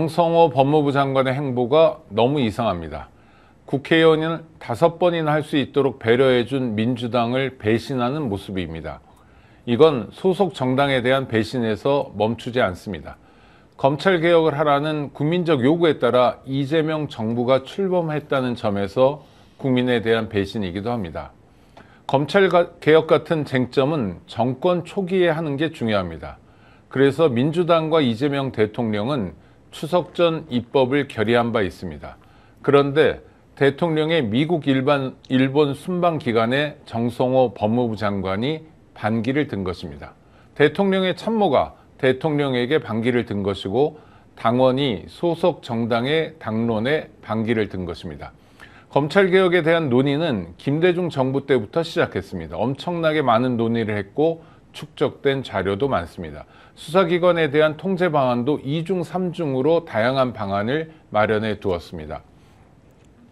정성호 법무부 장관의 행보가 너무 이상합니다. 국회의원을 5번이나 할 수 있도록 배려해준 민주당을 배신하는 모습입니다. 이건 소속 정당에 대한 배신에서 멈추지 않습니다. 검찰개혁을 하라는 국민적 요구에 따라 이재명 정부가 출범했다는 점에서 국민에 대한 배신이기도 합니다. 검찰개혁 같은 쟁점은 정권 초기에 하는 게 중요합니다. 그래서 민주당과 이재명 대통령은 추석 전 입법을 결의한 바 있습니다. 그런데 대통령의 미국 일본 순방 기간에 정성호 법무부 장관이 반기를 든 것입니다. 대통령의 참모가 대통령에게 반기를 든 것이고 당원이 소속 정당의 당론에 반기를 든 것입니다. 검찰개혁에 대한 논의는 김대중 정부 때부터 시작했습니다. 엄청나게 많은 논의를 했고 축적된 자료도 많습니다. 수사기관에 대한 통제 방안도 2중, 3중으로 다양한 방안을 마련해 두었습니다.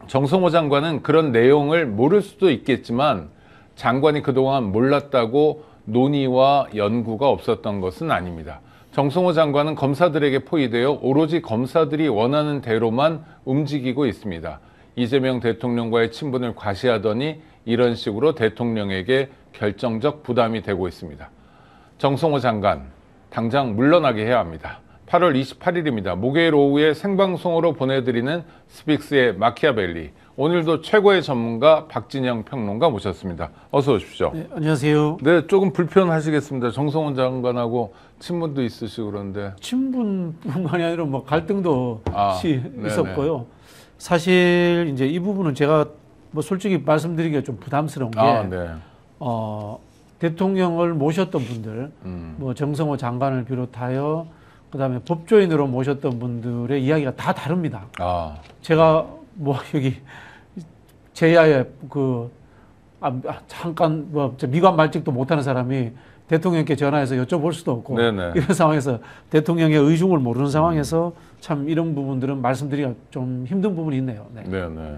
정성호 장관은 그런 내용을 모를 수도 있겠지만 장관이 그동안 몰랐다고 논의와 연구가 없었던 것은 아닙니다. 정성호 장관은 검사들에게 포위되어 오로지 검사들이 원하는 대로만 움직이고 있습니다. 이재명 대통령과의 친분을 과시하더니 이런 식으로 대통령에게 결정적 부담이 되고 있습니다. 정성호 장관, 당장 물러나게 해야 합니다. 8월 28일입니다. 목요일 오후에 생방송으로 보내드리는 스픽스의 마키아벨리. 오늘도 최고의 전문가 박진영 평론가 모셨습니다. 어서 오십시오. 네, 안녕하세요. 네, 조금 불편하시겠습니다. 정성호 장관하고 친분도 있으시고 그런데. 친분뿐만이 아니라 뭐 갈등도 네네. 있었고요. 사실 이제 이 부분은 제가 뭐 솔직히 말씀드리기가 좀 부담스러운 게 네. 대통령을 모셨던 분들, 뭐 정성호 장관을 비롯하여 그다음에 법조인으로 모셨던 분들의 이야기가 다 다릅니다. 제가 뭐 여기 제야에 잠깐 뭐 미관 말직도 못하는 사람이 대통령께 전화해서 여쭤볼 수도 없고 네네. 이런 상황에서 대통령의 의중을 모르는 상황에서 참 이런 부분들은 말씀드리기가 좀 힘든 부분이 있네요. 네. 네네.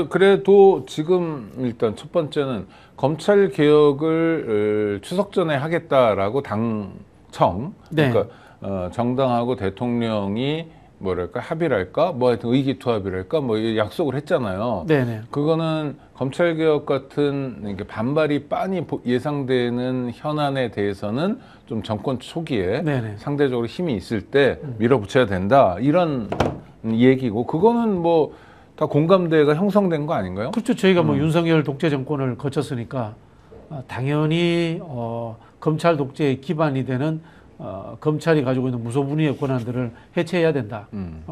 그래도 지금 일단 첫 번째는 검찰 개혁을 추석 전에 하겠다라고 당청, 네. 그러니까 정당하고 대통령이 뭐랄까 합의랄까, 뭐 하여튼 의기투합이랄까, 뭐 약속을 했잖아요. 네네. 그거는 검찰 개혁 같은 반발이 빤히 예상되는 현안에 대해서는 좀 정권 초기에 네네. 상대적으로 힘이 있을 때 밀어붙여야 된다 이런 얘기고, 그거는 뭐 다 공감대가 형성된 거 아닌가요? 그렇죠. 저희가 뭐 윤석열 독재 정권을 거쳤으니까 당연히 검찰 독재의 기반이 되는 검찰이 가지고 있는 무소불위의 권한들을 해체해야 된다.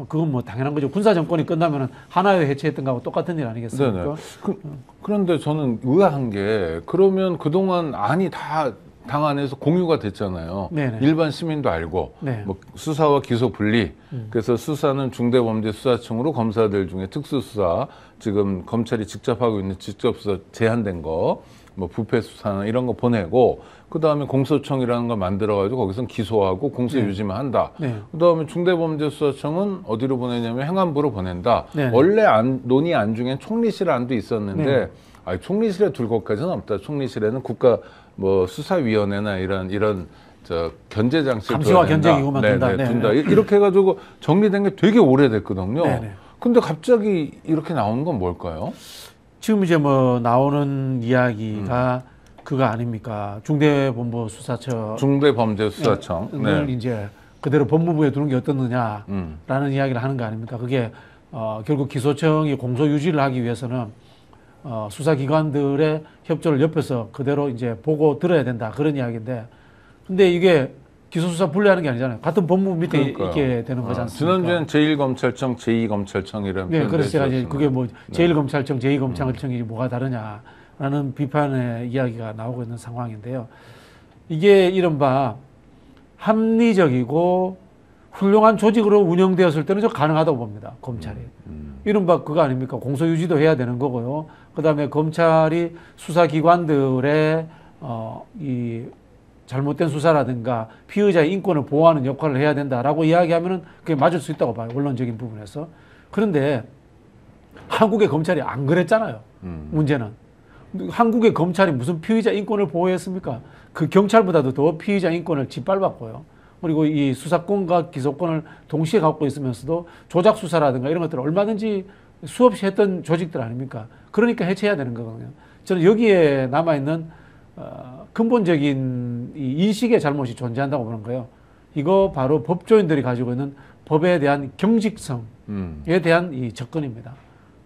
그건 뭐 당연한 거죠. 군사 정권이 끝나면 하나의 해체했던 거하고 똑같은 일 아니겠습니까? 그런데 저는 의아한 게, 그러면 그동안 안이 다 당 안에서 공유가 됐잖아요. 네네. 일반 시민도 알고, 네. 뭐 수사와 기소 분리. 그래서 수사는 중대범죄수사청으로 검사들 중에 특수수사, 지금 검찰이 직접 하고 있는 직접수사 제한된 거, 뭐 부패 수사나 이런 거 보내고, 그 다음에 공소청이라는 걸 만들어가지고 거기선 기소하고 공소 유지만 한다. 네. 그 다음에 중대범죄수사청은 어디로 보내냐면 행안부로 보낸다. 네. 원래 논의 안 중엔 총리실 안도 있었는데, 네. 총리실에 둘 것까지는 없다. 총리실에는 국가 뭐 수사위원회나 이런 견제 장치를 감시와 견제기구만 둔다. 둔다. 이렇게 해가지고 정리된 게 되게 오래됐거든요. 네네. 근데 갑자기 이렇게 나오는 건 뭘까요? 지금 이제 뭐 나오는 이야기가 그거 아닙니까? 중대범죄수사청. 을 이제 그대로 법무부에 두는 게 어떻느냐라는 이야기를 하는 거 아닙니까? 그게 결국 기소청이 공소 유지를 하기 위해서는 수사기관들의 협조를 옆에서 그대로 이제 보고 들어야 된다. 그런 이야기인데. 근데 이게 기소수사 분리하는 게 아니잖아요. 같은 법무부 밑에 있게 되는 거지 않습니까? 지난주엔 제1검찰청, 제2검찰청이라는 네, 그래서 제가 이제 그게 뭐 제1검찰청, 제2검찰청이 뭐가 다르냐라는 비판의 이야기가 나오고 있는 상황인데요. 이게 이른바 합리적이고 훌륭한 조직으로 운영되었을 때는 좀 가능하다고 봅니다. 검찰이. 이른바 그거 아닙니까? 공소유지도 해야 되는 거고요. 그 다음에 검찰이 수사기관들의 이 잘못된 수사라든가 피의자의 인권을 보호하는 역할을 해야 된다라고 이야기하면은 그게 맞을 수 있다고 봐요. 원론적인 부분에서. 그런데 한국의 검찰이 안 그랬잖아요. 문제는. 한국의 검찰이 무슨 피의자 인권을 보호했습니까? 그 경찰보다도 더 피의자 인권을 짓밟았고요. 그리고 이 수사권과 기소권을 동시에 갖고 있으면서도 조작 수사라든가 이런 것들을 얼마든지 수없이 했던 조직들 아닙니까? 그러니까 해체해야 되는 거거든요. 저는 여기에 남아있는 근본적인 이 인식의 잘못이 존재한다고 보는 거예요. 이거 바로 법조인들이 가지고 있는 법에 대한 경직성에 대한 이 접근입니다.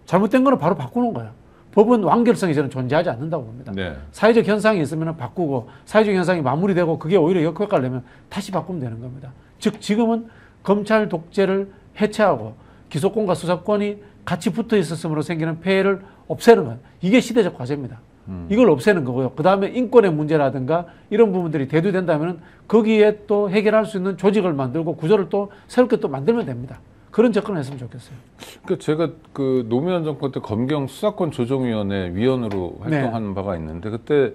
잘못된 거는 바로 바꾸는 거예요. 법은 완결성이 저는 존재하지 않는다고 봅니다. 네. 사회적 현상이 있으면 바꾸고 사회적 현상이 마무리되고 그게 오히려 역효과를 내면 다시 바꾸면 되는 겁니다. 즉 지금은 검찰 독재를 해체하고 기소권과 수사권이 같이 붙어 있었으므로 생기는 폐해를 없애는 거예요. 이게 시대적 과제입니다. 이걸 없애는 거고요. 그 다음에 인권의 문제라든가 이런 부분들이 대두된다면 거기에 또 해결할 수 있는 조직을 만들고 구조를 또 새롭게 또 만들면 됩니다. 그런 접근을 했으면 좋겠어요. 그러니까 제가 그 노무현 정권 때 검경 수사권 조정위원회 위원으로 활동하는 바가 있는데 그때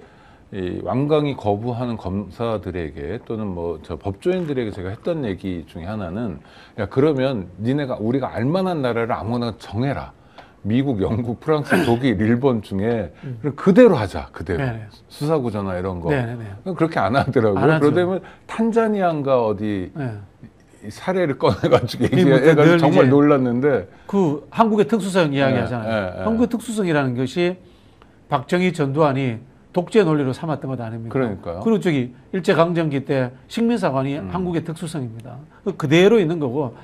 이 완강히 거부하는 검사들에게 또는 뭐 저 법조인들에게 제가 했던 얘기 중에 하나는 야 그러면 니네가 우리가 알만한 나라를 아무나 정해라. 미국, 영국, 프랑스, 독일, 일본 중에 그대로 하자. 그대로. 네네. 수사구조나 이런 거. 네네네. 그렇게 안 하더라고요. 안 하죠. 그러다 보면 탄자니아인가 어디 네. 이 사례를 꺼내가지고 뭐 얘기해가지고 정말 이제 놀랐는데 그 한국의 특수성 이야기 네, 하잖아요. 네, 네. 한국의 특수성이라는 것이 박정희 전두환이 독재 논리로 삼았던 것 아닙니까? 그러니까요. 그리고 저기 일제강점기 때 식민사관이 한국의 특수성입니다. 그대로 있는 거고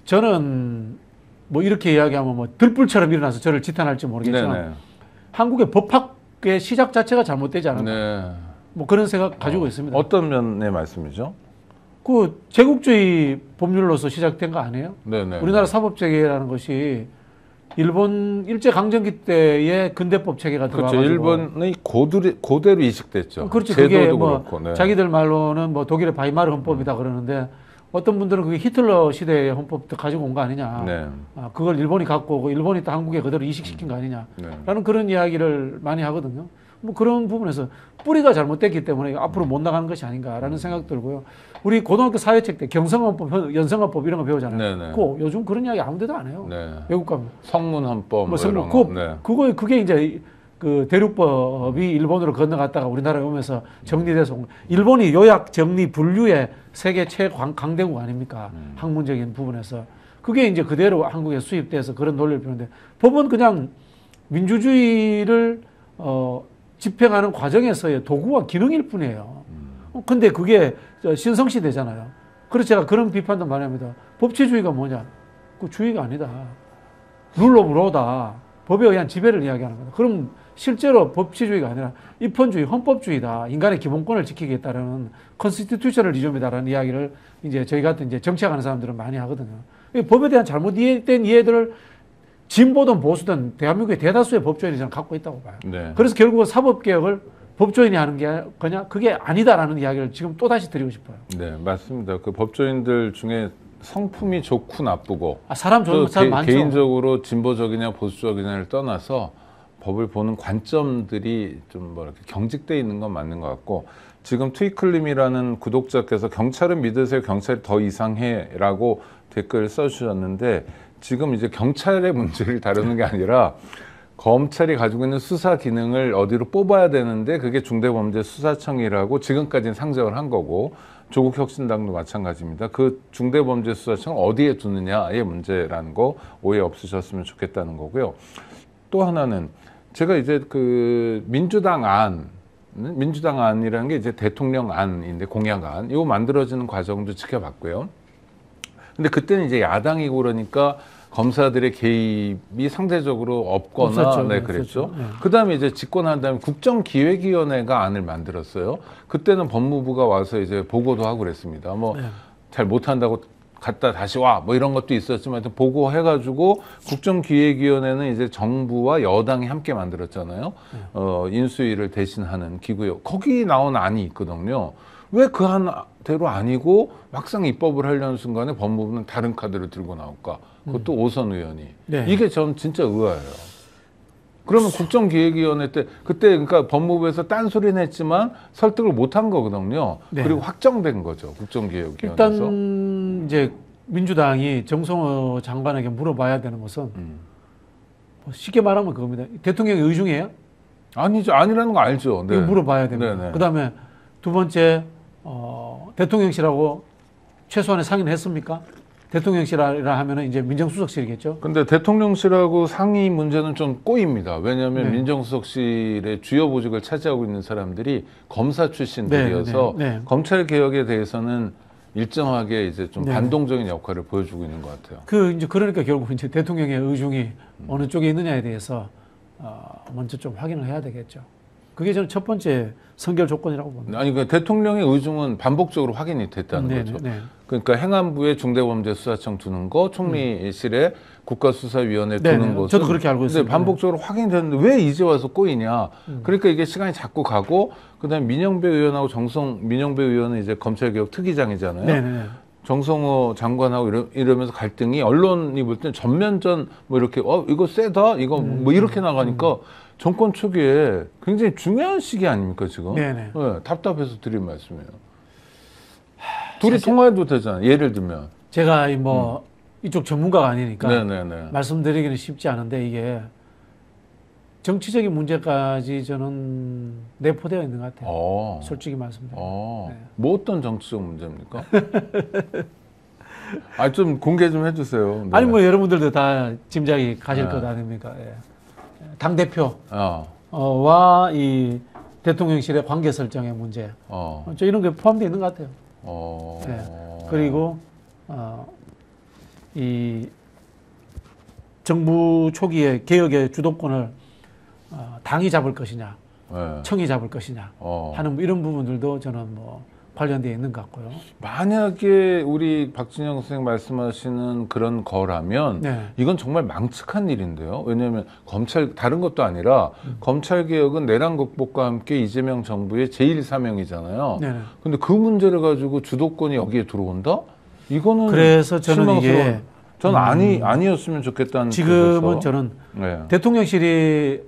저는 뭐 이렇게 이야기하면 뭐 들불처럼 일어나서 저를 지탄할지 모르겠지만 네네. 한국의 법학의 시작 자체가 잘못되지 않았나. 네. 뭐 그런 생각 가지고 있습니다. 어떤 면의 말씀이죠? 그 제국주의 법률로서 시작된 거 아니에요? 네네. 우리나라 사법체계라는 것이 일본 일제강점기 때의 근대법 체계가 그렇죠. 들어와가지고 일본의 고대로 이식됐죠. 그렇죠. 제도도 그게 뭐 그렇고. 네. 자기들 말로는 뭐 독일의 바이마르 헌법이다 그러는데 어떤 분들은 그게 히틀러 시대의 헌법도 가지고 온 거 아니냐. 네. 그걸 일본이 갖고 오고 일본이 또 한국에 그대로 이식시킨 거 아니냐라는 네. 그런 이야기를 많이 하거든요. 뭐 그런 부분에서 뿌리가 잘못됐기 때문에 앞으로 못 나가는 것이 아닌가라는 생각 들고요. 우리 고등학교 사회책 때 경성헌법, 연성헌법 이런 거 배우잖아요. 네네. 그거 요즘 그런 이야기 아무 데도 안 해요. 네. 외국 가면. 성문헌법 뭐 이런 그, 거. 네. 그게 이제 그 대륙법이 일본으로 건너갔다가 우리나라에 오면서 정리돼서 온 거. 일본이 요약, 정리, 분류의 세계 최강대국 아닙니까? 학문적인 부분에서. 그게 이제 그대로 한국에 수입돼서 그런 논리를 피우는데 법은 그냥 민주주의를 집행하는 과정에서의 도구와 기능일 뿐이에요. 근데 그게 신성시대잖아요. 그래서 제가 그런 비판도 많이 합니다. 법치주의가 뭐냐? 그 주의가 아니다. 룰 오브 로다. 법에 의한 지배를 이야기하는 거다. 그럼 실제로 법치주의가 아니라 입헌주의, 헌법주의다. 인간의 기본권을 지키겠다라는 컨스티튜셔널리즘이다라는 이야기를 이제 저희 같은 이제 정치학하는 사람들은 많이 하거든요. 법에 대한 잘못된 이해들을 진보든 보수든 대한민국의 대다수의 법조인이 저는 갖고 있다고 봐요. 네. 그래서 결국은 사법개혁을 법조인이 하는 게 그게 아니다라는 이야기를 지금 또다시 드리고 싶어요. 네, 맞습니다. 그 법조인들 중에 성품이 좋고 나쁘고 사람 좋은 사람 많죠. 개인적으로 진보적이냐 보수적이냐를 떠나서 법을 보는 관점들이 좀 뭐 이렇게 경직돼 있는 건 맞는 것 같고 지금 트위클님이라는 구독자께서 경찰은 믿으세요. 경찰이 더 이상해라고 댓글 써주셨는데 지금 이제 경찰의 문제를 다루는 게 아니라 검찰이 가지고 있는 수사 기능을 어디로 뽑아야 되는데 그게 중대범죄수사청이라고 지금까지는 상정을 한 거고 조국혁신당도 마찬가지입니다. 그 중대범죄수사청을 어디에 두느냐의 문제라는 거 오해 없으셨으면 좋겠다는 거고요. 또 하나는 제가 이제 그 민주당 안이라는 게 이제 대통령 안인데 공약안 이거 만들어지는 과정도 지켜봤고요. 근데 그때는 이제 야당이고 그러니까 검사들의 개입이 상대적으로 없거나 없었죠. 네, 그랬죠. 네. 그다음에 이제 집권한 다음에 국정기획위원회가 안을 만들었어요. 그때는 법무부가 와서 이제 보고도 하고 그랬습니다. 뭐 잘 못한다고 갔다 다시 와 뭐 이런 것도 있었지만 하여튼 보고해가지고 국정기획위원회는 이제 정부와 여당이 함께 만들었잖아요. 인수위를 대신하는 기구요. 거기 나온 안이 있거든요. 왜 그 안대로 아니고 막상 입법을 하려는 순간에 법무부는 다른 카드를 들고 나올까? 그것도 오선 의원이. 네. 이게 전 진짜 의아해요. 그러면 국정기획위원회 때 그때 그러니까 법무부에서 딴소리는 했지만 설득을 못한 거거든요. 네. 그리고 확정된 거죠. 국정기획위원회에서. 일단 이제 민주당이 정성호 장관에게 물어봐야 되는 것은 뭐 쉽게 말하면 그겁니다. 대통령이 의중이에요? 아니죠. 아니라는 거 알죠. 네. 이거 물어봐야 됩니다. 네네. 그다음에 두 번째 대통령실하고 최소한의 상의는 했습니까? 대통령실이라 하면은 이제 민정수석실이겠죠. 근데 대통령실하고 상위 문제는 좀 꼬입니다. 왜냐하면 네. 민정수석실의 주요 보직을 차지하고 있는 사람들이 검사 출신들이어서 네, 네, 네. 검찰 개혁에 대해서는 일정하게 이제 좀 네. 반동적인 역할을 보여주고 있는 것 같아요. 이제 그러니까 결국 이제 대통령의 의중이 어느 쪽에 있느냐에 대해서 먼저 좀 확인을 해야 되겠죠. 그게 저는 첫 번째 선결 조건이라고 봅니다. 아니, 그 대통령의 의중은 반복적으로 확인이 됐다는 네, 거죠. 네, 네. 그러니까 행안부에 중대범죄수사청 두는 거, 총리실에 국가수사위원회 네, 두는 네. 것은 저도 그렇게 알고 근데 있습니다. 반복적으로 확인이 됐는데 왜 이제 와서 꼬이냐. 그러니까 이게 시간이 자꾸 가고 그다음에 민영배 의원하고 민영배 의원은 이제 검찰개혁 특위장이잖아요. 네, 네. 정성호 장관하고 이러면서 갈등이 언론이 볼 때는 전면전 뭐 이렇게 이거 세다 이거 뭐 이렇게 나가니까 정권 초기에 굉장히 중요한 시기 아닙니까 지금? 네네. 네, 답답해서 드린 말씀이에요. 둘이 통화해도 되잖아요. 예를 들면. 제가 이쪽 전문가가 아니니까 네네네. 말씀드리기는 쉽지 않은데 이게 정치적인 문제까지 저는 내포되어 있는 것 같아요. 솔직히 말씀드리면. 네. 뭐 어떤 정치적 문제입니까? 좀 공개 좀 해주세요. 네. 아니 뭐 여러분들도 다 짐작이 가실 네. 것 아닙니까? 예. 당 대표 어. 와 이 대통령실의 관계 설정의 문제, 저 이런 게 포함되어 있는 것 같아요. 네. 그리고 이 정부 초기에 개혁의 주도권을 당이 잡을 것이냐, 네. 청이 잡을 것이냐 하는 이런 부분들도 저는 뭐 관련되어 있는 것 같고요. 만약에 우리 박진영 선생님 말씀하시는 그런 거라면 네. 이건 정말 망측한 일인데요. 왜냐하면 다른 것도 아니라 검찰 개혁은 내란 극복과 함께 이재명 정부의 제1사명이잖아요. 네. 근데 그 문제를 가지고 주도권이 여기에 들어온다? 이거는 그래서 저는 이게 전 아니었으면 좋겠다는 지금은 뜻에서. 저는 네. 대통령실이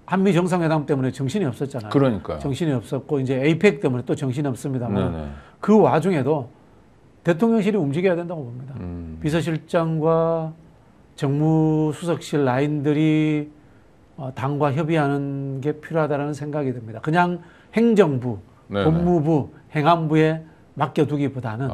한미 정상회담 때문에 정신이 없었잖아요. 그러니까요. 정신이 없었고 이제 에이펙 때문에 또 정신이 없습니다만 네네. 그 와중에도 대통령실이 움직여야 된다고 봅니다. 비서실장과 정무수석실 라인들이 당과 협의하는 게 필요하다는 생각이 듭니다. 그냥 행정부, 네네. 법무부, 행안부에 맡겨두기보다는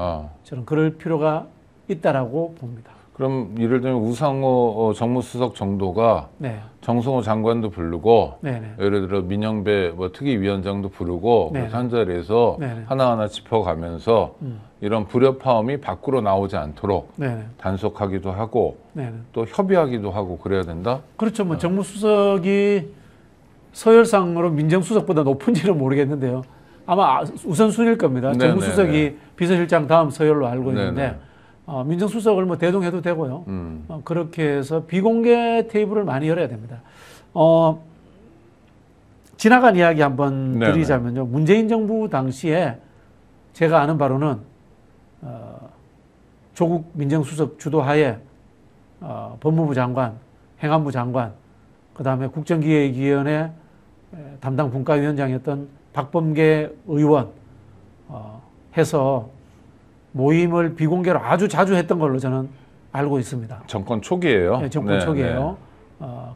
저는 그럴 필요가 있다라고 봅니다. 그럼 예를 들면 우상호 정무수석 정도가 네. 정성호 장관도 부르고 네네. 예를 들어 민영배 특위위원장도 부르고 네네. 그래서 한 자리에서 네네. 하나하나 짚어가면서 이런 불협화음이 밖으로 나오지 않도록 네네. 단속하기도 하고 네네. 또 협의하기도 하고 그래야 된다? 그렇죠. 뭐 정무수석이 서열상으로 민정수석보다 높은지는 모르겠는데요. 아마 우선순위일 겁니다. 네네네. 정무수석이 비서실장 다음 서열로 알고 있는데 네네. 민정수석을 뭐 대동해도 되고요. 그렇게 해서 비공개 테이블을 많이 열어야 됩니다. 지나간 이야기 한번 네네. 드리자면요. 문재인 정부 당시에 제가 아는 바로는 조국 민정수석 주도하에 법무부 장관, 행안부 장관, 그다음에 국정기획위원회 담당 분과위원장이었던 박범계 의원 해서 모임을 비공개로 아주 자주 했던 걸로 저는 알고 있습니다. 정권 초기예요. 네, 정권 초기예요.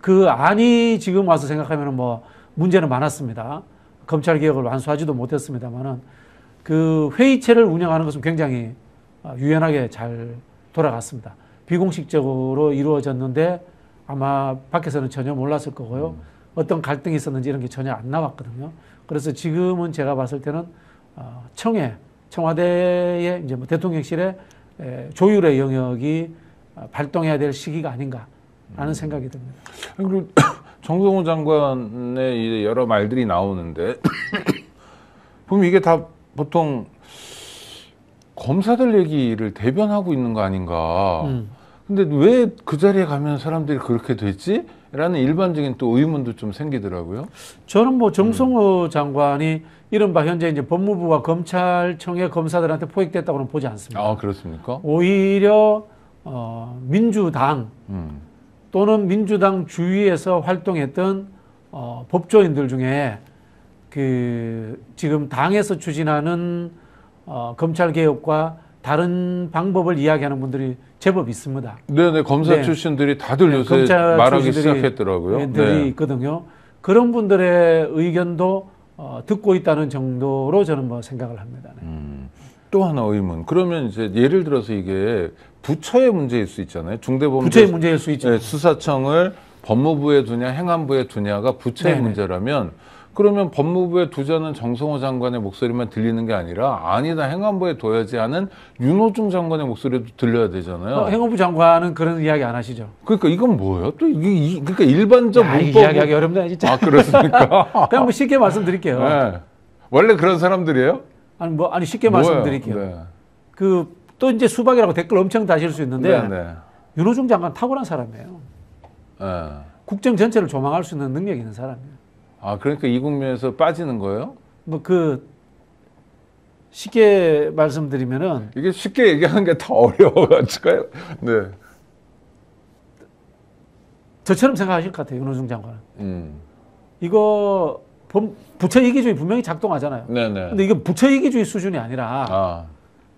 그 안이 지금 와서 생각하면 뭐 문제는 많았습니다. 검찰 개혁을 완수하지도 못했습니다만은 그 회의체를 운영하는 것은 굉장히 유연하게 잘 돌아갔습니다. 비공식적으로 이루어졌는데 아마 밖에서는 전혀 몰랐을 거고요. 어떤 갈등이 있었는지 이런 게 전혀 안 나왔거든요. 그래서 지금은 제가 봤을 때는 청와대의 이제 뭐 대통령실의 조율의 영역이 발동해야 될 시기가 아닌가 하는 생각이 듭니다. 그리고 정성호 장관의 여러 말들이 나오는데 보면 이게 다 보통 검사들 얘기를 대변하고 있는 거 아닌가. 근데 왜 그 자리에 가면 사람들이 그렇게 됐지? 라는 일반적인 또 의문도 좀 생기더라고요. 저는 뭐 정성호 장관이 이른바 현재 이제 법무부와 검찰청의 검사들한테 포획됐다고는 보지 않습니다. 아, 그렇습니까? 오히려 민주당 또는 민주당 주위에서 활동했던 법조인들 중에 그 지금 당에서 추진하는 검찰 개혁과 다른 방법을 이야기하는 분들이 제법 있습니다. 네네, 검사 네. 출신들이 다들 네, 요새 검찰 말하기 출신들이 시작했더라고요. 네. 있거든요. 그런 분들의 의견도 듣고 있다는 정도로 저는 뭐 생각을 합니다. 네. 또 하나 의문. 그러면 이제 예를 들어서 이게 부처의 문제일 수 있잖아요. 중대범죄 부처의 문제일 수 있죠. 네, 수사청을 법무부에 두냐 행안부에 두냐가 부처의 네네. 문제라면 그러면 법무부에 두자는 정성호 장관의 목소리만 들리는 게 아니라 아니다 행안부에 둬야지 하는 윤호중 장관의 목소리도 들려야 되잖아요. 행안부 장관은 그런 이야기 안 하시죠. 그러니까 이건 뭐예요? 또 이게 그러니까 일반적 야, 문법 이야기하기 어렵네 진짜. 아 그렇습니까? 그냥 뭐 쉽게 말씀드릴게요. 네. 원래 그런 사람들이에요? 아니 쉽게 뭐예요? 말씀드릴게요. 네. 그 또 이제 수박이라고 댓글 엄청 다실 수 있는데 네, 네. 윤호중 장관 탁월한 사람이에요. 네. 국정 전체를 조망할 수 있는 능력이 있는 사람이에요. 아 그러니까 이 국면에서 빠지는 거예요? 뭐 그 쉽게 말씀드리면은 이게 쉽게 얘기하는 게 더 어려워가지고요. 네. 저처럼 생각하실 것 같아요. 윤호중 장관은. 이거 부처 이기주의 분명히 작동하잖아요. 네네. 근데 이게 부처 이기주의 수준이 아니라 아,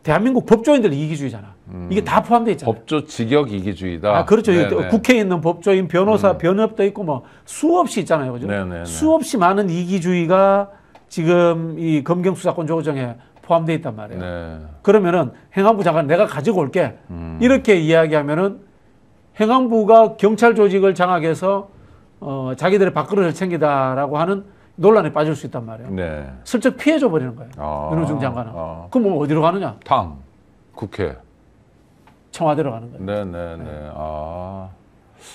대한민국 법조인들 이기주의잖아. 이게 다 포함되어 있잖아요. 법조 직역 이기주의다. 아, 그렇죠. 네네. 국회에 있는 법조인, 변호사, 변협도 있고 뭐 수없이 있잖아요. 그죠? 네네네. 수없이 많은 이기주의가 지금 이 검경수사권 조정에 포함되어 있단 말이에요. 네. 그러면은 행안부 장관 내가 가지고 올게. 이렇게 이야기하면은 행안부가 경찰 조직을 장악해서 자기들의 밥그릇을 챙기다라고 하는 논란에 빠질 수 있단 말이에요. 네. 슬쩍 피해줘 버리는 거예요. 아, 윤호중 장관은. 아. 그럼 뭐 어디로 가느냐? 당 국회. 청와대로 가는 거예요. 네네네. 아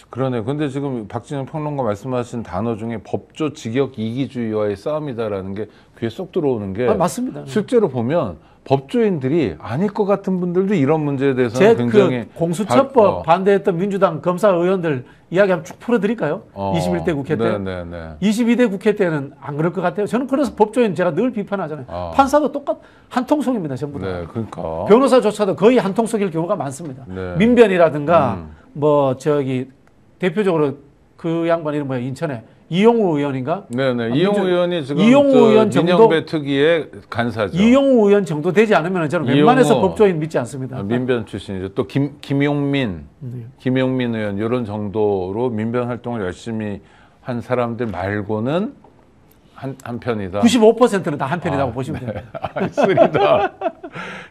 그러네. 근데 지금 박진영 평론가 말씀하신 단어 중에 법조 직역 이기주의와의 싸움이다라는 게 귀에 쏙 들어오는 게 맞습니다. 실제로 보면 법조인들이 아닐 것 같은 분들도 이런 문제에 대해서는 굉장히 그 공수처법 반대했던 민주당 검사 의원들 이야기 한번 쭉 풀어드릴까요? 21대 국회 때. 네네네. 22대 국회 때는 안 그럴 것 같아요. 저는 그래서 법조인 제가 늘 비판하잖아요. 판사도 한 통속입니다. 전부 다. 네, 그러니까. 변호사조차도 거의 한 통속일 경우가 많습니다. 네. 민변이라든가 뭐 저기 대표적으로 그 양반 이름 뭐야 인천에 이용우 의원인가? 네네. 이용우 의원이 지금 이용우 의원 정도 민영배 특위의 간사죠. 이용우 의원 정도 되지 않으면 저는 웬만해서 법조인 믿지 않습니다. 민변 출신이죠. 또 김용민 의원 이런 정도로 민변 활동을 열심히 한 사람들 말고는 한 편이다. 95%는 다 한 편이라고 보시면 됩니다. 알겠습니다.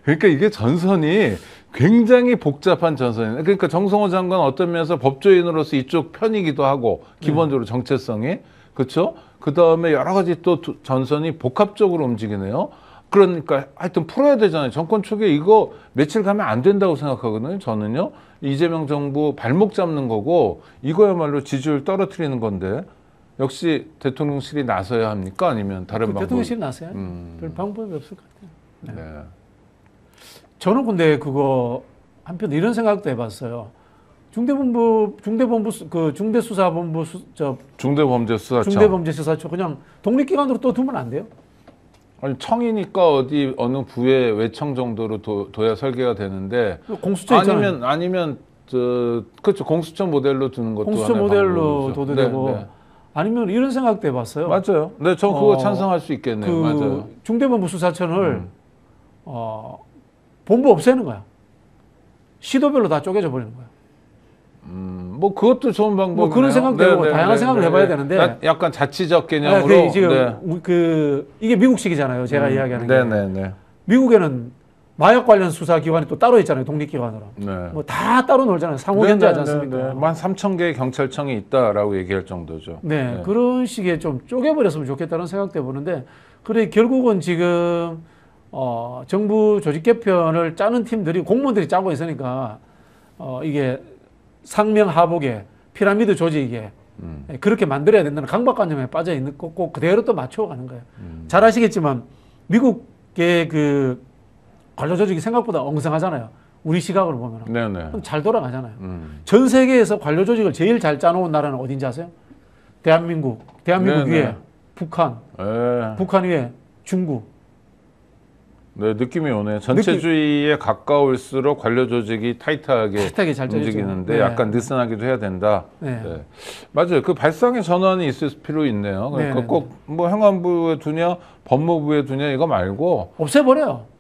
그러니까 이게 전선이 굉장히 복잡한 전선이에요. 그러니까 정성호 장관 어떤 면에서 법조인으로서 이쪽 편이기도 하고 기본적으로 정체성이 그렇죠. 그 다음에 여러 가지 또 전선이 복합적으로 움직이네요. 그러니까 하여튼 풀어야 되잖아요. 정권 초기에 이거 며칠 가면 안 된다고 생각하거든요. 저는요. 이재명 정부 발목 잡는 거고 이거야말로 지지율 떨어뜨리는 건데 역시 대통령실이 나서야 합니까? 아니면 다른 방법? 대통령실이 나서야 별 방법이 없을 것 같아요. 네. 네. 저는 근데 그거 한편 이런 생각도 해봤어요. 중대수사본부 중대범죄수사처 그냥 독립기관으로 또 두면 안 돼요? 아니 청이니까 어느 부의 외청 정도로 둬야 설계가 되는데 공수처 있잖아요. 아니면 그렇죠 공수처 모델로 두는 것도 공수처 모델로 둬도 네, 되고 네. 아니면 이런 생각도 해봤어요. 맞아요. 네, 저 그거 찬성할 수 있겠네요. 맞아요. 중대본부수사처를 본부 없애는 거야. 시도별로 다 쪼개져 버리는 거야. 뭐 그것도 좋은 방법이네요. 뭐 그런 생각도 해보고 다양한 생각을 해봐야 되는데 약간 자치적 개념으로 지금 이게 미국식이잖아요. 제가 이야기하는 게. 네네네. 미국에는 마약 관련 수사기관이 또 따로 있잖아요. 독립기관으로. 네. 뭐 다 따로 놀잖아요. 상호 견제하지 않습니까? 네. 한 3,000개의 경찰청이 있다라고 얘기할 정도죠. 네, 그런 식의 좀 쪼개버렸으면 좋겠다는 생각도 해보는데 그래 결국은 지금 정부 조직 개편을 짜는 팀들이 공무원들이 짜고 있으니까 이게 상명하복에 피라미드 조직에 그렇게 만들어야 된다는 강박관념에 빠져 있는 꼭 그대로 또 맞춰가는 거예요. 잘 아시겠지만 미국의 그 관료 조직이 생각보다 엉성하잖아요. 우리 시각으로 보면 네네. 잘 돌아가잖아요. 전 세계에서 관료 조직을 제일 잘 짜놓은 나라는 어딘지 아세요? 대한민국 네네. 위에 북한, 네. 북한 위에 중국. 네, 느낌이 오네요. 전체주의에 가까울수록 관료 조직이 타이트하게 잘 움직이는데 네. 약간 느슨하기도 해야 된다. 네. 네. 맞아요. 그 발상의 전환이 있을 필요 있네요. 그러니까 네. 꼭 뭐 행안부에 두냐, 법무부에 두냐 이거 말고 없애버리고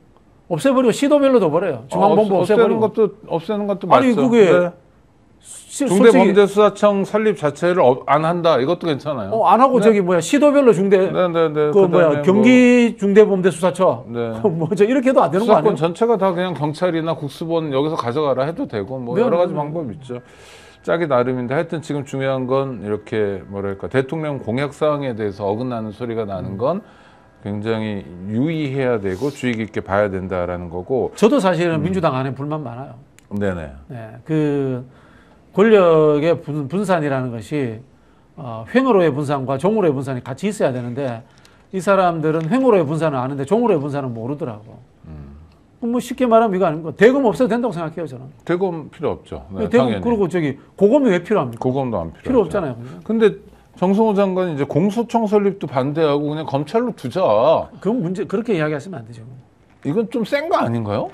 시도별로 둬버려요. 중앙본부 없애버리고. 없애는 것도 맞죠. 아니 그게 네. 중대범죄수사청 설립 자체를 안 한다. 이것도 괜찮아요. 안 하고 네. 저기 뭐야 시도별로 중대 네네네. 그 뭐야 경기 중대범죄수사처 네. 뭐저 이렇게 해도 안 되는 거 수사권 아니에요? 전체가 다 그냥 경찰이나 국수본 여기서 가져가라 해도 되고 뭐 네, 여러 가지 네, 방법 있죠. 짜기 나름인데 하여튼 지금 중요한 건 이렇게 뭐랄까 대통령 공약 사항에 대해서 어긋나는 소리가 나는 건 굉장히 유의해야 되고 주의 깊게 봐야 된다라는 거고. 저도 사실은 민주당 안에 불만 많아요. 네네. 네, 그 권력의 분산이라는 것이 횡으로의 분산과 종으로의 분산이 같이 있어야 되는데 이 사람들은 횡으로의 분산은 아는데 종으로의 분산은 모르더라고. 뭐 쉽게 말하면 이거 아닙니까? 대검 없어도 된다고 생각해요 저는. 대검 필요 없죠. 네, 대검 당연히. 그리고 저기 고검이 왜 필요합니까? 고검도 안 필요. 필요 없잖아요. 근데 정성호 장관이 이제 공수처 설립도 반대하고 그냥 검찰로 두자. 그건 문제 그렇게 이야기하시면 안 되죠. 이건 좀 센 거 아닌가요?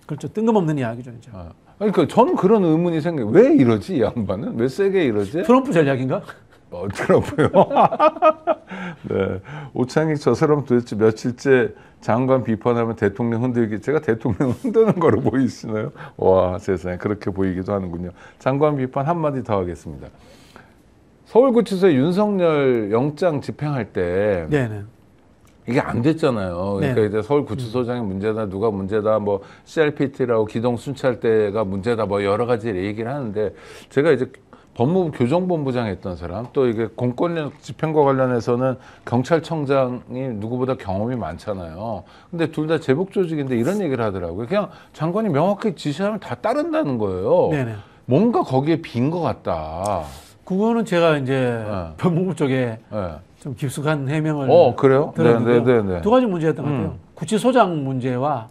그렇죠. 뜬금없는 이야기죠 이제. 그러니까 저는 그런 의문이 생겨요. 왜 이러지 이 양반은? 왜 세게 이러지? 트럼프 전략인가? 트럼프요. 네. 오창익 저 사람 도대체 며칠째 장관 비판하면 대통령 흔들기. 제가 대통령 흔드는 거로 보이시나요? 와 세상에 그렇게 보이기도 하는군요. 장관 비판 한마디 더 하겠습니다. 서울구치소에 윤석열 영장 집행할 때 네네. 이게 안 됐잖아요. 그러니까 네. 이제 서울구치소장이 문제다, 누가 문제다, 뭐 CRPT라고 기동 순찰대가 문제다, 뭐 여러 가지 얘기를 하는데 제가 이제 법무부 교정본부장 했던 사람, 또 이게 공권력 집행과 관련해서는 경찰청장이 누구보다 경험이 많잖아요. 근데 둘 다 제복 조직인데 이런 얘기를 하더라고요. 그냥 장관이 명확히 지시하면 다 따른다는 거예요. 네네. 뭔가 거기에 빈 것 같다. 그거는 제가 이제 네. 법무부 쪽에 네. 좀 깊숙한 해명을 그래요? 들었는데요. 네네네. 두 가지 문제였던 것 같아요. 구치소장 문제와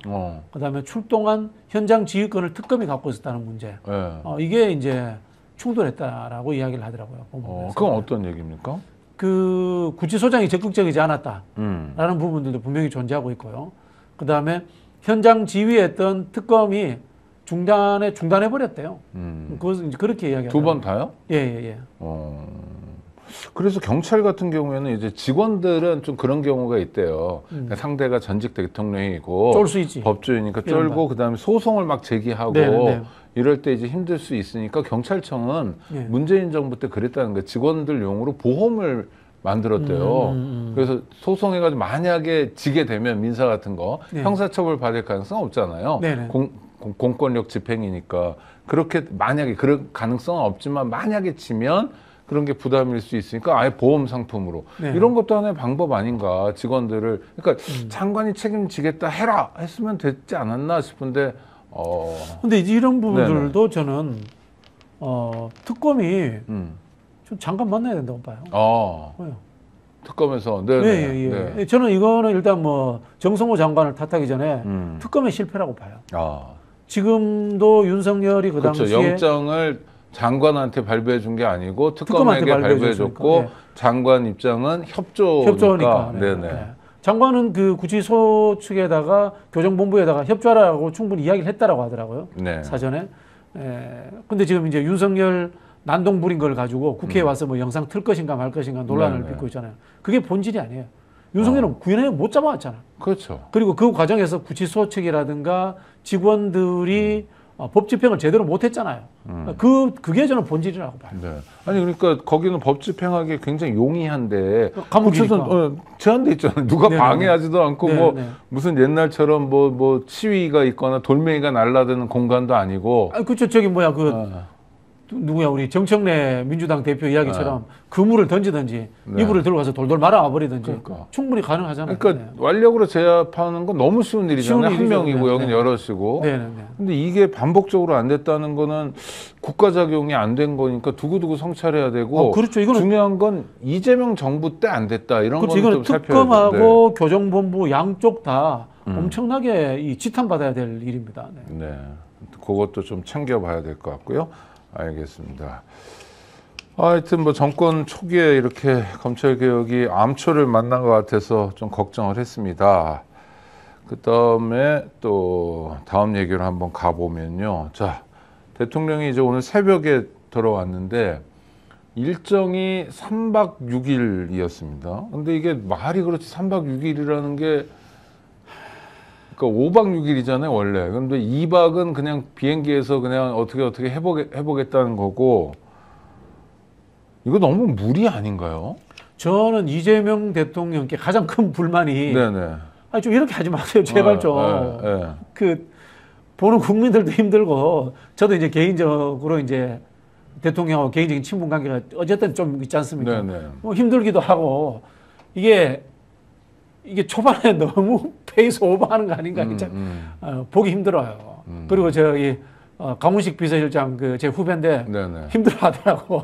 그다음에 출동한 현장 지휘권을 특검이 갖고 있었다는 문제. 네. 이게 이제 충돌했다라고 이야기를 하더라고요. 법무부에서. 그건 어떤 얘기입니까? 그 구치소장이 적극적이지 않았다라는 부분들도 분명히 존재하고 있고요. 그다음에 현장 지휘했던 특검이 중단해 버렸대요. 그것은 이제 그렇게 이야기하죠. 두 번 다요? 예. 그래서 경찰 같은 경우에는 이제 직원들은 좀 그런 경우가 있대요. 그러니까 상대가 전직 대통령이고 쫄 수 있지. 법조이니까 쫄고 그다음에 소송을 막 제기하고 네. 이럴 때 이제 힘들 수 있으니까 경찰청은 네. 문재인 정부 때 그랬다는 거예요. 직원들용으로 보험을 만들었대요. 그래서 소송해가지고 만약에 지게 되면 민사 같은 거 네. 형사처벌 받을 가능성 없잖아요. 네네. 공권력 집행이니까 그렇게 만약에 그럴 가능성은 없지만 만약에 지면 그런 게 부담일 수 있으니까 아예 보험 상품으로 네. 이런 것도 하나의 방법 아닌가. 직원들을 그러니까 장관이 책임지겠다 해라 했으면 됐지 않았나 싶은데 근데 이제 이런 부분들도 저는 특검이 좀 잠깐 만나야 된다고 봐요. 왜요? 특검에서 예. 저는 이거는 일단 뭐 정성호 장관을 탓하기 전에 특검의 실패라고 봐요. 지금도 윤석열이 그 그렇죠. 당시에 영장을 장관한테 발부해 준 게 아니고 특검에게 발부해 발부해 줬고 네. 장관 입장은 협조니까. 네. 장관은 그 구치소 측에다가 교정본부에다가 협조하라고 충분히 이야기를 했다라고 하더라고요. 네. 사전에. 근데 지금 이제 윤석열 난동 부린 걸 가지고 국회에 와서 뭐 영상 틀 것인가 말 것인가 논란을 빚고 있잖아요. 그게 본질이 아니에요. 윤석열은 구현에 못 잡아왔잖아. 그렇죠. 그리고 그 과정에서 구치소 측이라든가 직원들이 법 집행을 제대로 못했잖아요. 그게 저는 본질이라고 봐요. 네. 아니 그러니까 거기는 법 집행하기 굉장히 용이한데 감옥이니까. 제한돼 있잖아요. 누가 네네네. 방해하지도 않고 뭐 네네. 무슨 옛날처럼 뭐 치위가 있거나 돌멩이가 날라드는 공간도 아니고. 그렇죠. 저기 뭐야 누구야 우리 정청래 민주당 대표 이야기처럼 그물을 던지든지 이불을 들고 가서 돌돌 말아 버리든지 그러니까. 충분히 가능하잖아요. 그러니까 완력으로 제압하는 건 너무 쉬운 일이잖아요. 쉬운 한 일이죠. 명이고 네, 여기는 네. 여럿이고. 네네네. 근데 이게 반복적으로 안 됐다는 거는 국가 작용이 안 된 거니까 두고두고 성찰해야 되고. 그렇죠. 이거는 중요한 건 이제명 정부 때 안 됐다 이런 그렇죠. 거는 이거는 좀 살펴야 특검하고 교정본부 양쪽 다 엄청나게 이 지탄받아야 될 일입니다. 네. 네, 그것도 좀 챙겨봐야 될 것 같고요. 알겠습니다. 하여튼 뭐 정권 초기에 이렇게 검찰 개혁이 암초를 만난 것 같아서 좀 걱정을 했습니다. 그 다음에 또 다음 얘기를 한번 가보면요. 자, 대통령이 이제 오늘 새벽에 들어왔는데 일정이 3박 6일이었습니다. 근데 이게 말이 그렇지 3박 6일이라는 게 그러니까 5박 6일이잖아요, 원래. 근데 2박은 그냥 비행기에서 그냥 어떻게 해보겠다는 거고, 이거 너무 무리 아닌가요? 저는 이재명 대통령께 가장 큰 불만이 네네. 아니 좀 이렇게 하지 마세요, 제발 좀. 그 보는 국민들도 힘들고 저도 이제 개인적으로 이제 대통령하고 개인적인 친분 관계가 어쨌든 좀 있지 않습니까? 네네. 뭐 힘들기도 하고 이게 초반에 너무 페이스 오버하는 거 아닌가 보기 힘들어요. 그리고 저기 강훈식 비서실장 그 제 후배인데 네네. 힘들어하더라고.